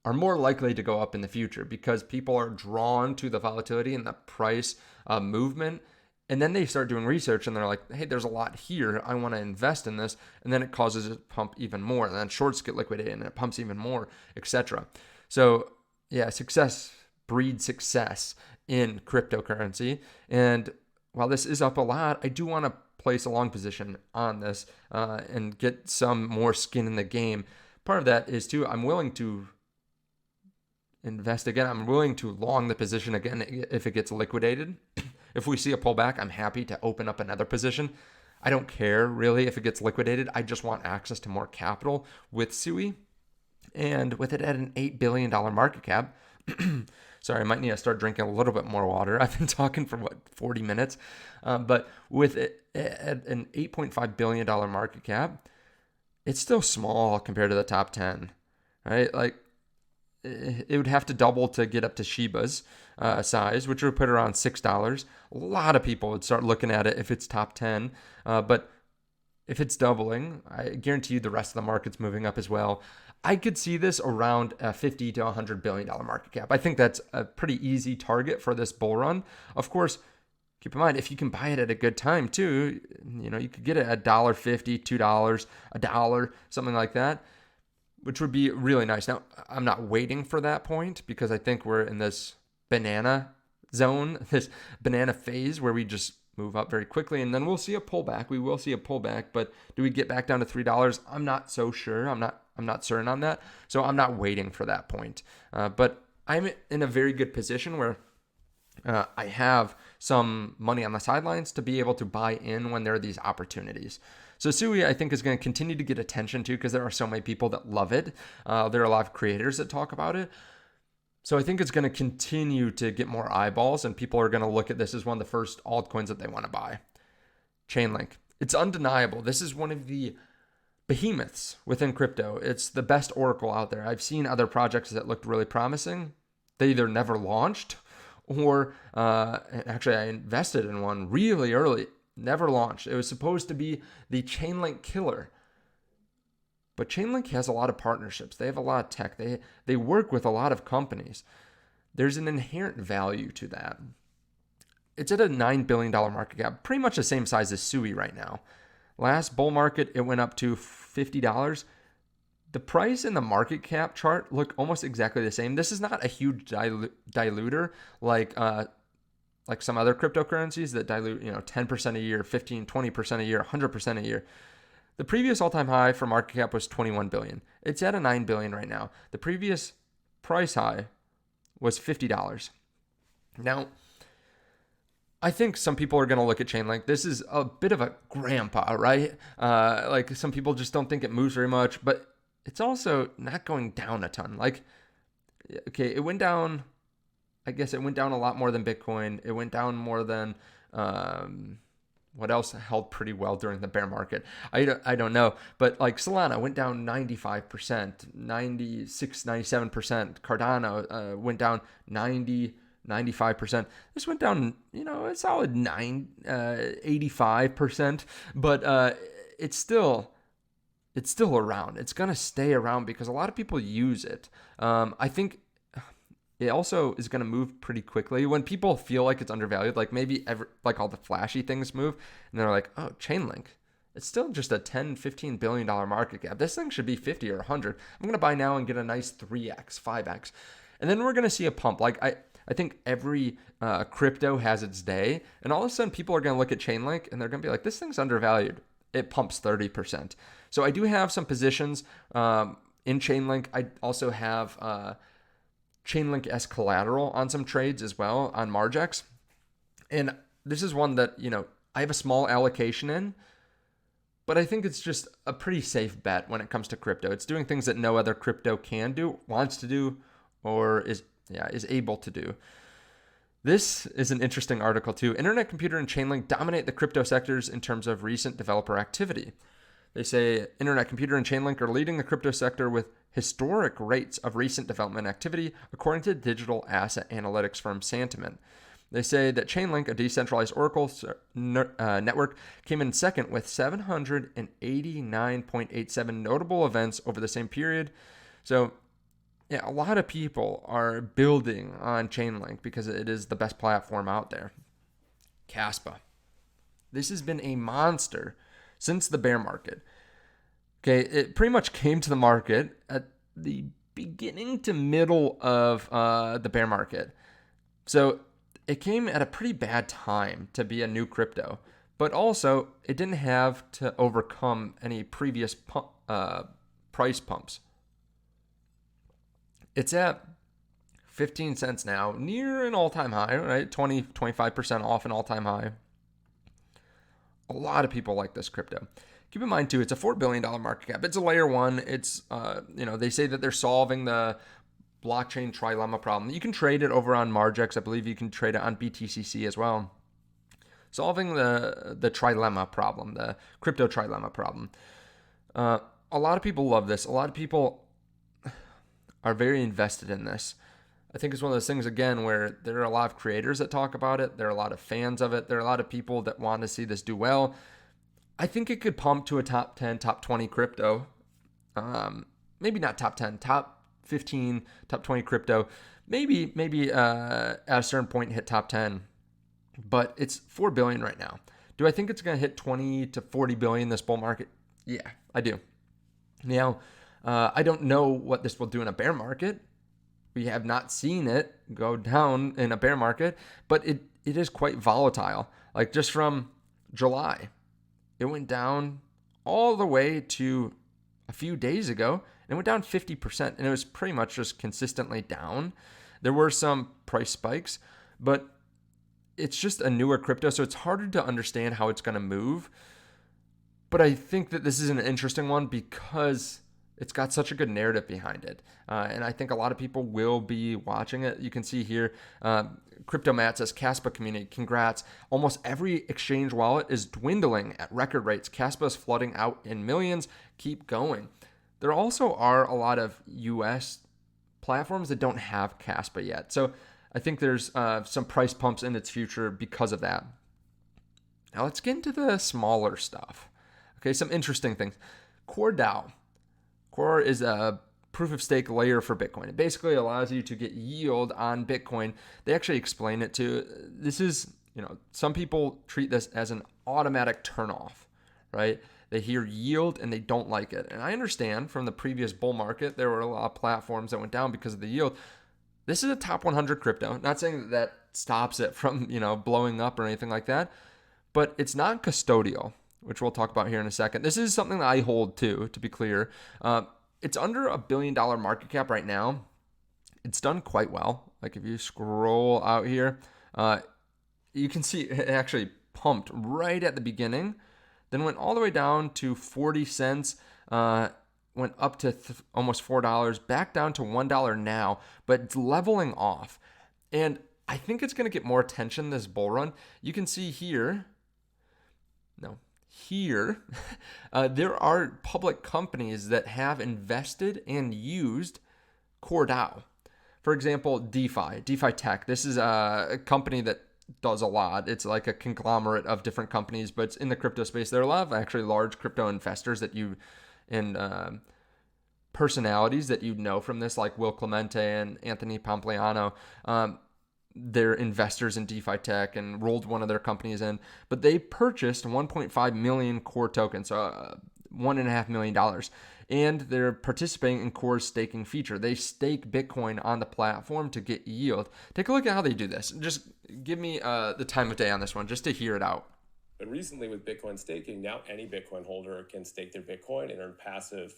are more likely to go up in the future because people are drawn to the volatility and the price movement. And then they start doing research and they're like, hey, there's a lot here. I want to invest in this. And then it causes it to pump even more. And then shorts get liquidated and it pumps even more, etc. So yeah, success breeds success in cryptocurrency. And while this is up a lot, I do want to place a long position on this and get some more skin in the game. Part of that is too, I'm willing to invest again. I'm willing to long the position again if it gets liquidated. If we see a pullback, I'm happy to open up another position. I don't care really if it gets liquidated. I just want access to more capital with Sui. And with it at an $8 billion market cap, sorry, I might need to start drinking a little bit more water. I've been talking for 40 minutes. But with it at an $8.5 billion market cap, it's still small compared to the top 10, right? Like it would have to double to get up to Shiba's size, which would put around $6. A lot of people would start looking at it if it's top 10. But if it's doubling, I guarantee you the rest of the market's moving up as well. I could see this around a $50 to $100 billion market cap. I think that's a pretty easy target for this bull run. Of course, keep in mind, if you can buy it at a good time too, you could get it at $1.50, $2, $1, something like that, which would be really nice. Now, I'm not waiting for that point because I think we're in this banana zone, this banana phase where we just move up very quickly and then we'll see a pullback. We will see a pullback, but do we get back down to $3? I'm not so sure. I'm not certain on that. So I'm not waiting for that point. But I'm in a very good position where I have some money on the sidelines to be able to buy in when there are these opportunities. So Sui, I think, is going to continue to get attention too because there are so many people that love it. There are a lot of creators that talk about it. So I think it's going to continue to get more eyeballs and people are going to look at this as one of the first altcoins that they want to buy. Chainlink. It's undeniable. This is one of the behemoths within crypto. It's the best oracle out there. I've seen other projects that looked really promising. They either never launched or actually I invested in one really early, never launched. It was supposed to be the Chainlink killer. But Chainlink has a lot of partnerships. They have a lot of tech. They work with a lot of companies. There's an inherent value to that. It's at a $9 billion market cap, pretty much the same size as Sui right now. Last bull market, it went up to $50. The price and the market cap chart look almost exactly the same. This is not a huge diluter like some other cryptocurrencies that dilute 10% a year, 15, 20% a year, 100% a year. The previous all-time high for market cap was $21 billion. It's at a $9 billion right now. The previous price high was $50. Now, I think some people are going to look at Chainlink. This is a bit of a grandpa, right? Like some people just don't think it moves very much, but it's also not going down a ton. Like, okay, it went down. I guess it went down a lot more than Bitcoin. It went down more than what else held pretty well during the bear market. I don't know, but like Solana went down 95%, 96, 97%. Cardano went down 90, 95%. This went down, a solid 85%, but it's still around. It's going to stay around because a lot of people use it. I think it also is going to move pretty quickly when people feel like it's undervalued, like maybe like all the flashy things move and they're like, oh, Chainlink, it's still just a $10, $15 billion market cap. This thing should be 50 or 100. I'm going to buy now and get a nice 3x, 5x. And then we're going to see a pump. Like I think every crypto has its day, and all of a sudden people are going to look at Chainlink and they're going to be like, this thing's undervalued. It pumps 30%. So I do have some positions in Chainlink. I also have Chainlink as collateral on some trades as well on Margex. And this is one that, I have a small allocation in, but I think it's just a pretty safe bet when it comes to crypto. It's doing things that no other crypto can do, wants to do, or is able to do. This is an interesting article too. Internet Computer and Chainlink dominate the crypto sectors in terms of recent developer activity. They say Internet Computer and Chainlink are leading the crypto sector with historic rates of recent development activity, according to digital asset analytics firm Sentiment. They say that Chainlink, a decentralized Oracle network, came in second with 789.87 notable events over the same period. So, yeah, a lot of people are building on Chainlink because it is the best platform out there. Caspa. This has been a monster since the bear market. Okay, it pretty much came to the market at the beginning to middle of the bear market. So it came at a pretty bad time to be a new crypto, but also it didn't have to overcome any previous price pumps. It's at 15 cents now, near an all-time high, right? 25% off an all-time high. A lot of people like this crypto. Keep in mind, too, it's a $4 billion market cap. It's a layer one. It's, they say that they're solving the blockchain trilemma problem. You can trade it over on Margex. I believe you can trade it on BTCC as well. Solving the trilemma problem, the crypto trilemma problem. A lot of people love this. A lot of people are very invested in this. I think it's one of those things, again, where there are a lot of creators that talk about it. There are a lot of fans of it. There are a lot of people that want to see this do well. I think it could pump to a top 10, top 20 crypto. Maybe not top 10, top 15, top 20 crypto. Maybe at a certain point hit top 10. But it's $4 billion right now. Do I think it's going to hit 20 to 40 billion this bull market? Yeah, I do. Now, I don't know what this will do in a bear market. We have not seen it go down in a bear market, but it is quite volatile. Like just from July, it went down all the way to a few days ago, and it went down 50%, and it was pretty much just consistently down. There were some price spikes, but it's just a newer crypto, so it's harder to understand how it's going to move. But I think that this is an interesting one because it's got such a good narrative behind it. And I think a lot of people will be watching it. You can see here, Crypto Matt says, Caspa community, congrats. Almost every exchange wallet is dwindling at record rates. Caspa is flooding out in millions. Keep going. There also are a lot of US platforms that don't have Caspa yet. So I think there's some price pumps in its future because of that. Now let's get into the smaller stuff. Okay, some interesting things. CoreDAO. Core is a proof of stake layer for Bitcoin. It basically allows you to get yield on Bitcoin. They actually explain it too. This is, some people treat this as an automatic turnoff, right? They hear yield and they don't like it. And I understand from the previous bull market, there were a lot of platforms that went down because of the yield. This is a top 100 crypto. Not saying that stops it from, blowing up or anything like that, but it's not custodial, which we'll talk about here in a second. This is something that I hold to be clear. It's under $1 billion market cap right now. It's done quite well. Like if you scroll out here, you can see it actually pumped right at the beginning, then went all the way down to 40 cents, went up to almost $4, back down to $1 now, but it's leveling off. And I think it's going to get more attention this bull run. You can see here, there are public companies that have invested and used CoreDAO. For example, DeFi Tech. This is a company that does a lot. It's like a conglomerate of different companies, but it's in the crypto space. There are a lot of actually large crypto investors and personalities that you know from this, like Will Clemente and Anthony Pompliano. They're investors in DeFi Tech and rolled one of their companies in, but they purchased 1.5 million Core tokens, so $1.5 million, and they're participating in Core's staking feature. They stake Bitcoin on the platform to get yield. Take a look at how they do this. Just give me the time of day on this one, just to hear it out. But recently with Bitcoin staking, now any Bitcoin holder can stake their Bitcoin and earn passive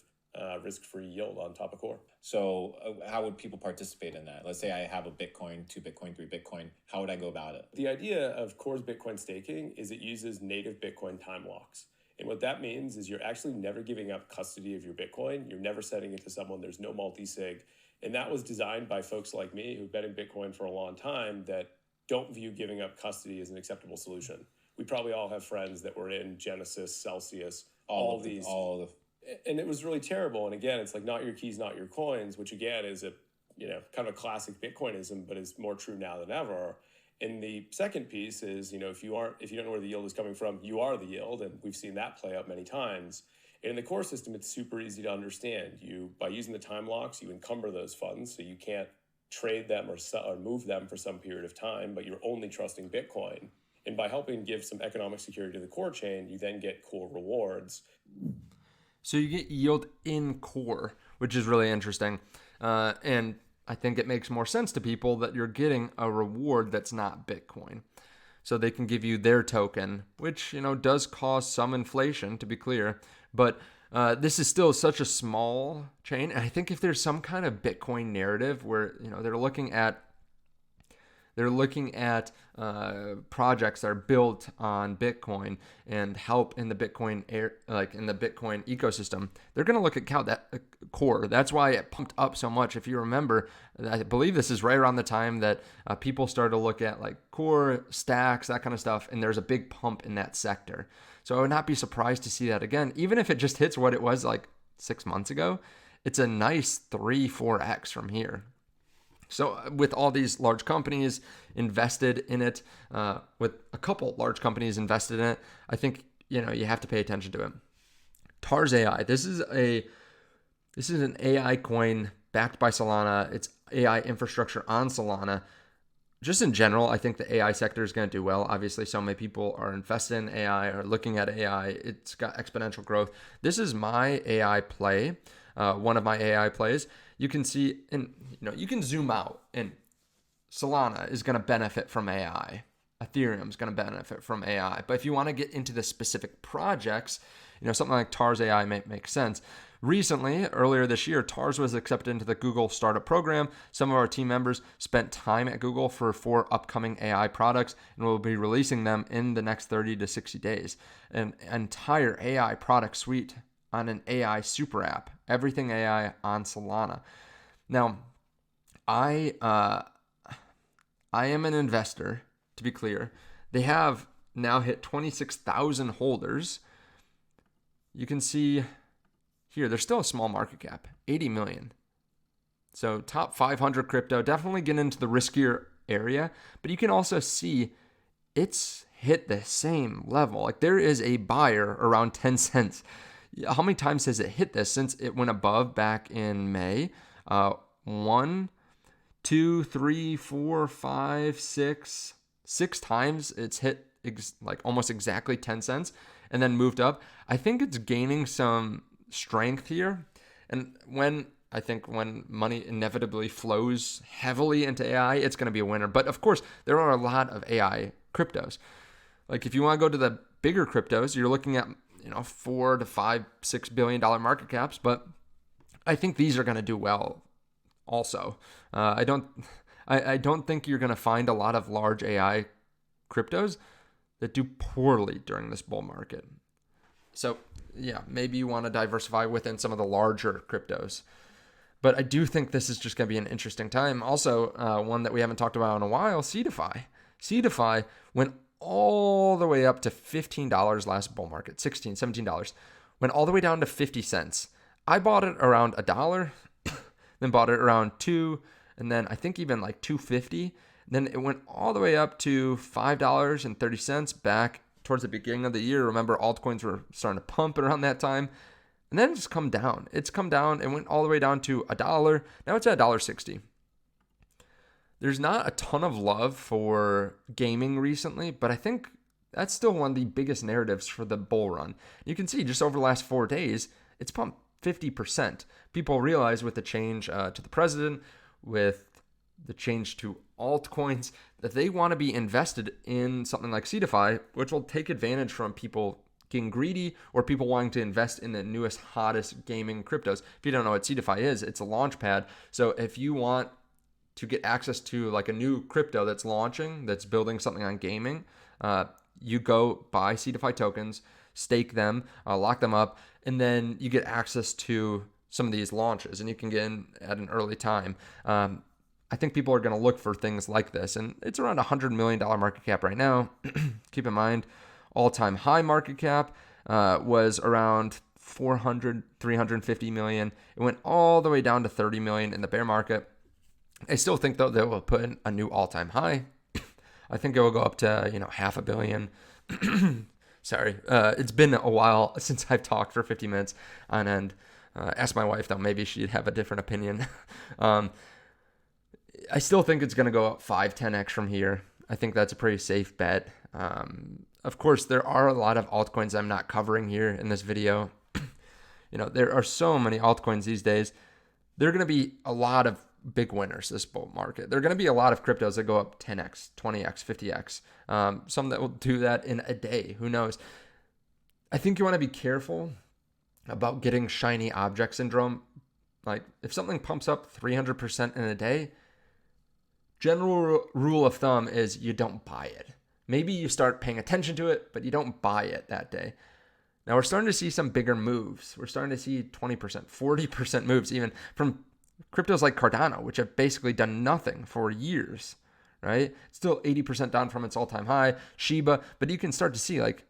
risk-free yield on top of Core. So how would people participate in that? Let's say I have a Bitcoin, 2 Bitcoin, 3 Bitcoin. How would I go about it? The idea of Core's Bitcoin staking is it uses native Bitcoin time locks. And what that means is you're actually never giving up custody of your Bitcoin. You're never sending it to someone. There's no multi-sig. And that was designed by folks like me who've been in Bitcoin for a long time that don't view giving up custody as an acceptable solution. We probably all have friends that were in Genesis, Celsius, And it was really terrible. And again, it's like not your keys, not your coins, which again is a, kind of a classic Bitcoinism, but is more true now than ever. And the second piece is, if you don't know where the yield is coming from, you are the yield. And we've seen that play out many times. And in the core system, it's super easy to understand. By using the time locks, you encumber those funds, so you can't trade them or move them for some period of time, but you're only trusting Bitcoin. And by helping give some economic security to the core chain, you then get core rewards. So you get yield in core, which is really interesting. And I think it makes more sense to people that you're getting a reward that's not Bitcoin. So they can give you their token, which, does cause some inflation, to be clear. But this is still such a small chain. And I think if there's some kind of Bitcoin narrative where, they're looking at projects that are built on Bitcoin and help in the Bitcoin in the Bitcoin ecosystem, they're going to look at that core. That's why it pumped up so much. If you remember, I believe this is right around the time that people started to look at like core stacks, that kind of stuff, and there's a big pump in that sector. So I would not be surprised to see that again, even if it just hits what it was like 6 months ago. It's a nice 3-4x from here. So with all these large companies invested in it, with a couple large companies invested in it, I think, you have to pay attention to it. TARS AI. This is an AI coin backed by Solana. It's AI infrastructure on Solana. Just in general, I think the AI sector is going to do well. Obviously, so many people are invested in AI or looking at AI. It's got exponential growth. This is my AI play, one of my AI plays. You can see, and you can zoom out, and Solana is going to benefit from AI. Ethereum is going to benefit from AI. But if you want to get into the specific projects, something like TARS AI may make sense. Recently, earlier this year, TARS was accepted into the Google Startup Program. Some of our team members spent time at Google for 4 upcoming AI products, and we'll be releasing them in the next 30 to 60 days. An entire AI product suite on an AI super app, everything AI on Solana. Now, I am an investor, to be clear. They have now hit 26,000 holders. You can see here, there's still a small market cap, 80 million. So top 500 crypto, definitely get into the riskier area, but you can also see it's hit the same level. Like there is a buyer around 10 cents. How many times has it hit this since it went above back in May? 1, 2, 3, 4, 5, 6 times it's hit almost exactly 10 cents and then moved up. I think it's gaining some strength here. And when money inevitably flows heavily into AI, it's going to be a winner. But of course, there are a lot of AI cryptos. Like if you want to go to the bigger cryptos, you're looking at $4 to $5, $6 billion market caps, but I think these are going to do well also. I don't think you're going to find a lot of large AI cryptos that do poorly during this bull market. So yeah, maybe you want to diversify within some of the larger cryptos. But I do think this is just going to be an interesting time. Also, one that we haven't talked about in a while, CDeFi. CDeFi went all the way up to $15 last bull market, $16, $17. Went all the way down to 50 cents. I bought it around $1, then bought it around $2, and then I think even like $2.50. Then it went all the way up to $5.30 back towards the beginning of the year. Remember, altcoins were starting to pump around that time. And then it's come down. It's come down and went all the way down to $1. Now it's at $1.60. There's not a ton of love for gaming recently, but I think that's still one of the biggest narratives for the bull run. You can see just over the last 4 days, it's pumped 50%. People realize with the change to the president, with the change to altcoins, that they want to be invested in something like CDeFi, which will take advantage from people getting greedy or people wanting to invest in the newest, hottest gaming cryptos. If you don't know what CDeFi is, it's a launchpad. So if you want to get access to like a new crypto that's launching, that's building something on gaming, you go buy CDeFi tokens, stake them, lock them up, and then you get access to some of these launches and you can get in at an early time. I think people are going to look for things like this, and it's around $100 million market cap right now. Keep in mind, all-time high market cap. was around 400, 350 million. It went all the way down to 30 million in the bear market. I still think though that will put in a new all-time high. I think it will go up to, $500 million. Sorry. It's been a while since I've talked for 50 minutes on end. Ask my wife though, maybe she'd have a different opinion. I still think it's going to go up 5-10x from here. I think that's a pretty safe bet. Of course, there are a lot of altcoins I'm not covering here in this video. There are so many altcoins these days. There are going to be a lot of big winners this bull market. There are going to be a lot of cryptos that go up 10x, 20x, 50x. Some that will do that in a day. Who knows? I think you want to be careful about getting shiny object syndrome. Like if something pumps up 300% in a day, general rule of thumb is you don't buy it. Maybe you start paying attention to it, but you don't buy it that day. Now we're starting to see some bigger moves. We're starting to see 20%, 40% moves even from cryptos like Cardano, which have basically done nothing for years, right? Still 80% down from its all-time high, Shiba, but you can start to see like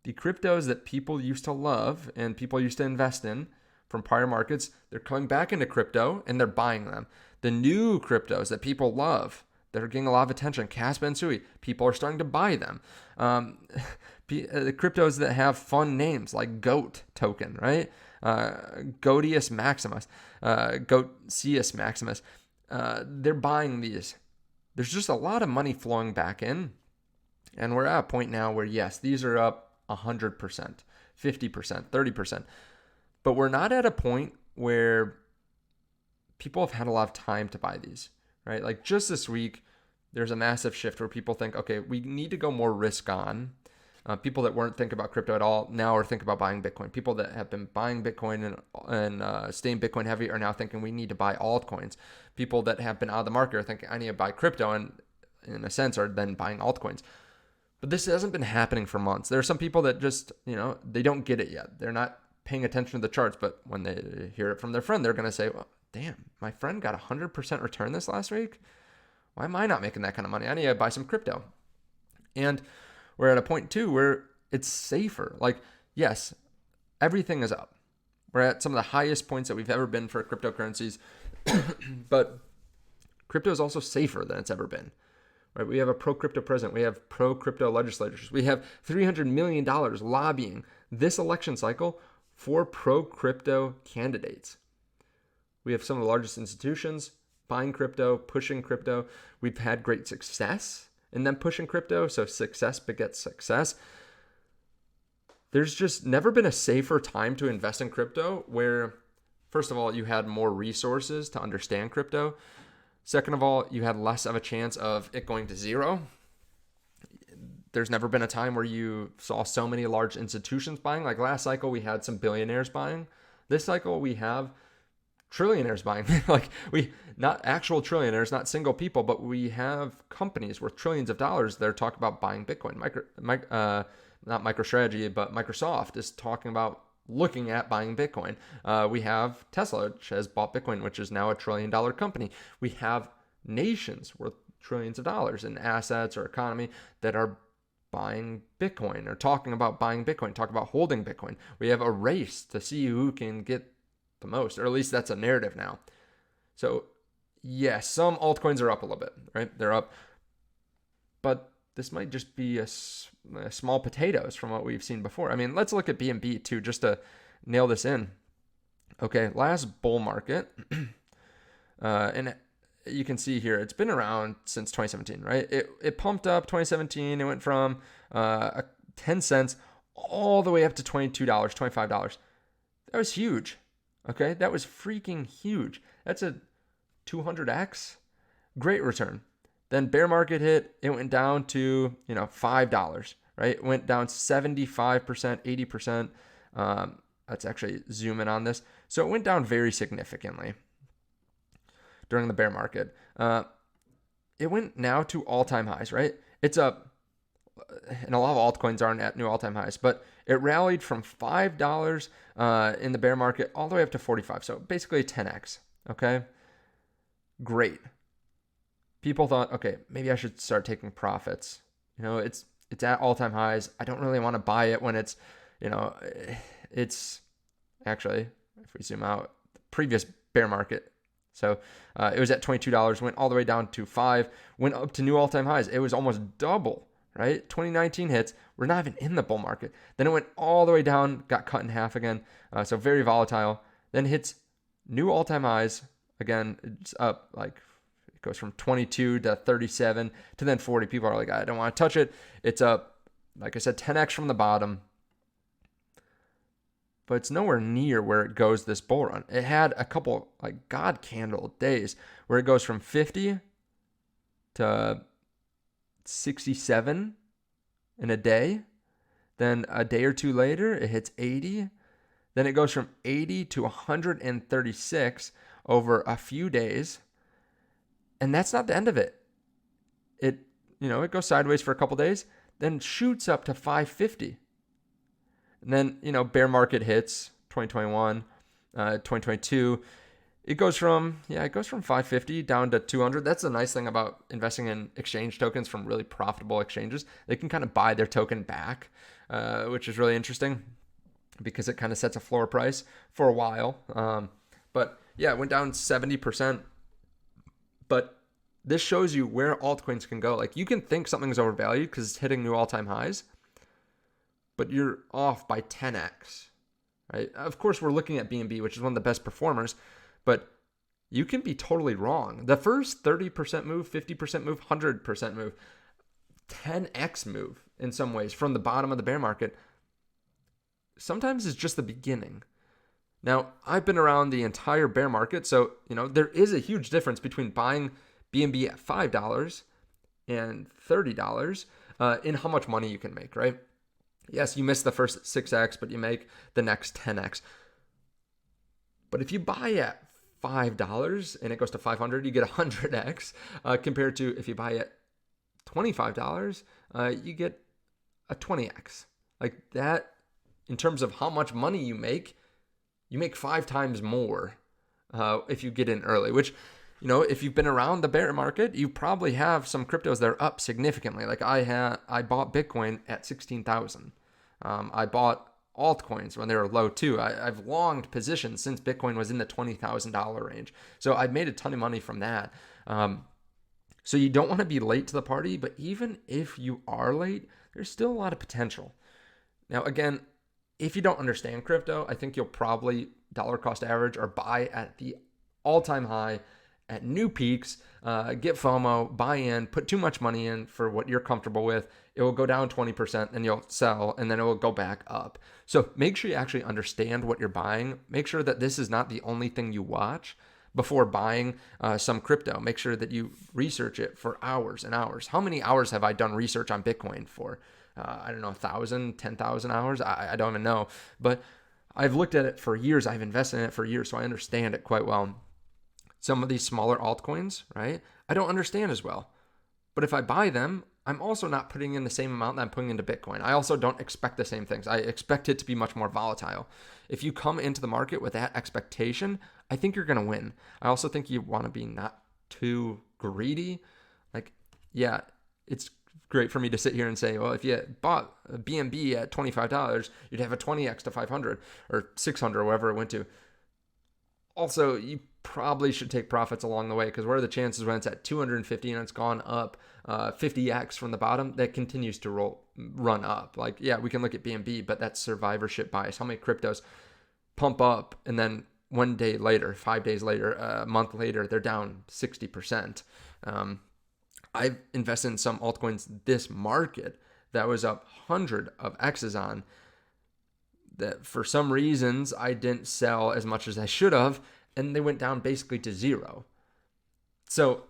the cryptos that people used to love and people used to invest in from prior markets, they're coming back into crypto and they're buying them. The new cryptos that people love, that are getting a lot of attention, Caspa and Sui, people are starting to buy them. The cryptos that have fun names like GOAT token, right? Goatius Maximus, Goatius Maximus. They're buying these. There's just a lot of money flowing back in. And we're at a point now where, yes, these are up 100%, 50%, 30%. But we're not at a point where people have had a lot of time to buy these, right? Like just this week, there's a massive shift where people think, okay, we need to go more risk on. People that weren't thinking about crypto at all now are thinking about buying Bitcoin. People that have been buying Bitcoin and staying Bitcoin heavy are now thinking we need to buy altcoins. People that have been out of the market are thinking I need to buy crypto and in a sense are then buying altcoins. But this hasn't been happening for months. There are some people that just, they don't get it yet. They're not paying attention to the charts, but when they hear it from their friend, they're going to say, well, damn, my friend got 100% return this last week. Why am I not making that kind of money? I need to buy some crypto. And we're at a point too where it's safer. Like, yes, everything is up. We're at some of the highest points that we've ever been for cryptocurrencies, but crypto is also safer than it's ever been. Right? We have a pro-crypto president. We have pro-crypto legislators. We have $300 million lobbying this election cycle for pro-crypto candidates. We have some of the largest institutions buying crypto, pushing crypto. We've had great success in them pushing crypto, so success begets success. There's just never been a safer time to invest in crypto where, first of all, you had more resources to understand crypto. Second of all, you had less of a chance of it going to zero. There's never been a time where you saw so many large institutions buying. Like last cycle, we had some billionaires buying. This cycle, we have trillionaires buying. Not actual trillionaires, not single people, but we have companies worth trillions of dollars that are talking about buying Bitcoin. Not MicroStrategy, but Microsoft is talking about looking at buying Bitcoin. We have Tesla, which has bought Bitcoin, which is now $1 trillion company. We have nations worth trillions of dollars in assets or economy that are buying Bitcoin or talking about buying Bitcoin, talking about holding Bitcoin. We have a race to see who can get the most, or at least that's a narrative now. So yes, some altcoins are up a little bit, right? They're up, but this might just be a small potatoes from what we've seen before. I mean, let's look at BNB too, just to nail this in. Okay, last bull market, and you can see here, it's been around since 2017, right? It pumped up 2017. It went from 10 cents all the way up to $22, $25. That was huge. Okay, that was freaking huge. That's a 200x. Great return. Then bear market hit. It went down to $5. Right? It went down 75%, 80%. Let's actually zoom in on this. So it went down very significantly during the bear market. It went now to all-time highs. Right? It's up. And a lot of altcoins aren't at new all-time highs, but it rallied from $5 in the bear market all the way up to 45. So basically 10x. Okay, great. People thought, okay, maybe I should start taking profits. It's at all-time highs. I don't really want to buy it when it's it's actually, if we zoom out, the previous bear market. So it was at $22, went all the way down to $5, went up to new all-time highs. It was almost double, right? 2019 hits. We're not even in the bull market. Then it went all the way down, got cut in half again. So very volatile. Then hits new all-time highs. Again, it's up like, it goes from 22 to 37 to then 40. People are like, I don't want to touch it. It's up, like I said, 10x from the bottom. But it's nowhere near where it goes this bull run. It had a couple like God candle days where it goes from 50 to 67 in a day. Then a day or two later, it hits 80. Then it goes from 80 to 136 over a few days. And that's not the end of it. It goes sideways for a couple days, then shoots up to 550. And then, bear market hits 2021, 2022. It goes from 550 down to 200. That's the nice thing about investing in exchange tokens from really profitable exchanges. They can kind of buy their token back, which is really interesting because it kind of sets a floor price for a while. But yeah, it went down 70%. But this shows you where altcoins can go. Like, you can think something's overvalued because it's hitting new all-time highs, but you're off by 10x, right? Of course, we're looking at BNB, which is one of the best performers, but you can be totally wrong. The first 30% move, 50% move, 100% move, 10x move in some ways from the bottom of the bear market, sometimes it's just the beginning. Now, I've been around the entire bear market, so there is a huge difference between buying BNB at $5 and $30 in how much money you can make, right? Yes, you miss the first 6x, but you make the next 10x. But if you buy at $5 and it goes to 500, you get 100x compared to if you buy at $25, you get a 20x. Like that, in terms of how much money you make 5 times more if you get in early, which, if you've been around the bear market, you probably have some cryptos that are up significantly. Like I bought Bitcoin at 16,000. I bought altcoins when they were low too. I've longed positions since Bitcoin was in the $20,000 range. So I've made a ton of money from that. So you don't want to be late to the party, but even if you are late, there's still a lot of potential. Now, again, if you don't understand crypto, I think you'll probably dollar cost average or buy at the all-time high at new peaks, get FOMO, buy in, put too much money in for what you're comfortable with. It will go down 20% and you'll sell, and then it will go back up. So make sure you actually understand what you're buying. Make sure that this is not the only thing you watch before buying some crypto. Make sure that you research it for hours and hours. How many hours have I done research on Bitcoin for? I don't know, 1,000, 10,000 hours? I don't even know. But I've looked at it for years. I've invested in it for years, so I understand it quite well. Some of these smaller altcoins, right? I don't understand as well. But if I buy them, I'm also not putting in the same amount that I'm putting into Bitcoin. I also don't expect the same things. I expect it to be much more volatile. If you come into the market with that expectation, I think you're going to win. I also think you want to be not too greedy. Like, yeah, it's great for me to sit here and say, well, if you bought a BNB at $25, you'd have a 20x to 500 or 600 or wherever it went to. Also, you probably should take profits along the way, because what are the chances when it's at 250 and it's gone up 50x from the bottom, that continues to run up? Like, yeah, we can look at BNB, but that's survivorship bias. How many cryptos pump up and then one day later, 5 days later, a month later, they're down 60%. I've invested in some altcoins this market that was up 100 of X's on, that for some reasons I didn't sell as much as I should have, and they went down basically to zero. So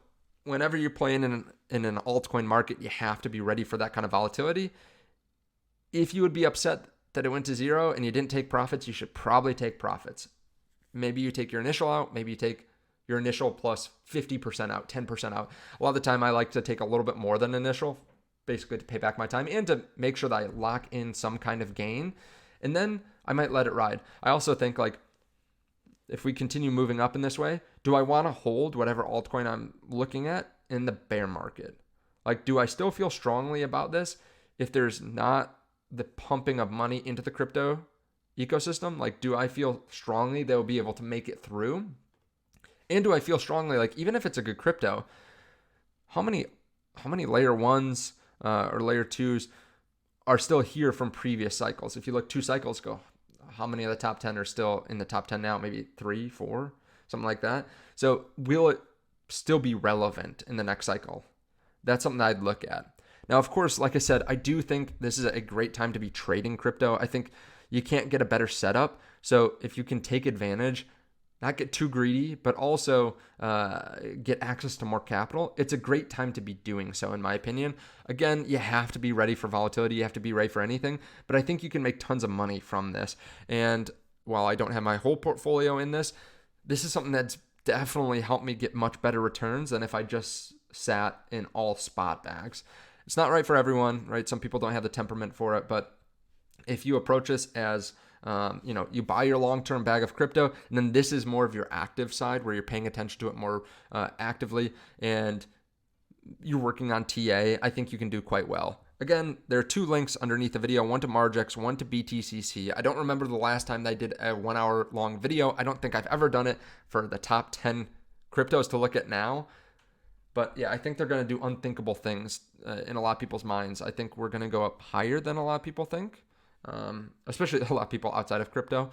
whenever you're playing in an altcoin market, you have to be ready for that kind of volatility. If you would be upset that it went to zero and you didn't take profits, you should probably take profits. Maybe you take your initial out, maybe you take your initial plus 50% out, 10% out. A lot of the time I like to take a little bit more than initial, basically to pay back my time and to make sure that I lock in some kind of gain. And then I might let it ride. I also think, like, if we continue moving up in this way, do I want to hold whatever altcoin I'm looking at in the bear market? Like, do I still feel strongly about this if there's not the pumping of money into the crypto ecosystem? Like, do I feel strongly they'll be able to make it through? And do I feel strongly, like, even if it's a good crypto, how many layer ones or layer twos are still here from previous cycles? If you look 2 cycles ago, how many of the top 10 are still in the top 10 now? Maybe 3, 4, something like that. So will it still be relevant in the next cycle? That's something I'd look at. Now, of course, like I said, I do think this is a great time to be trading crypto. I think you can't get a better setup. So if you can take advantage, not get too greedy, but also get access to more capital, it's a great time to be doing so, in my opinion. Again, you have to be ready for volatility. You have to be ready for anything. But I think you can make tons of money from this. And while I don't have my whole portfolio in this, this is something that's definitely helped me get much better returns than if I just sat in all spot bags. It's not right for everyone, right? Some people don't have the temperament for it, but if you approach this as you buy your long-term bag of crypto, and then this is more of your active side where you're paying attention to it more actively, and you're working on TA, I think you can do quite well. Again, there are 2 links underneath the video, one to Margex, one to BTCC. I don't remember the last time they did a 1 hour long video. I don't think I've ever done it for the top 10 cryptos to look at now. But yeah, I think they're going to do unthinkable things in a lot of people's minds. I think we're going to go up higher than a lot of people think, especially a lot of people outside of crypto.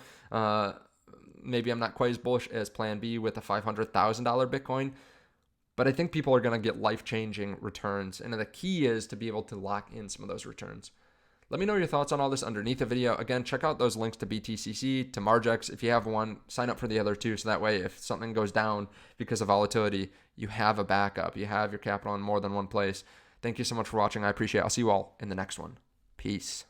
Maybe I'm not quite as bullish as Plan B with a $500,000 Bitcoin, but I think people are going to get life-changing returns. And the key is to be able to lock in some of those returns. Let me know your thoughts on all this underneath the video. Again, check out those links to BTCC, to Margex. If you have one, sign up for the other 2. So that way, if something goes down because of volatility, you have a backup. You have your capital in more than one place. Thank you so much for watching. I appreciate it. I'll see you all in the next one. Peace.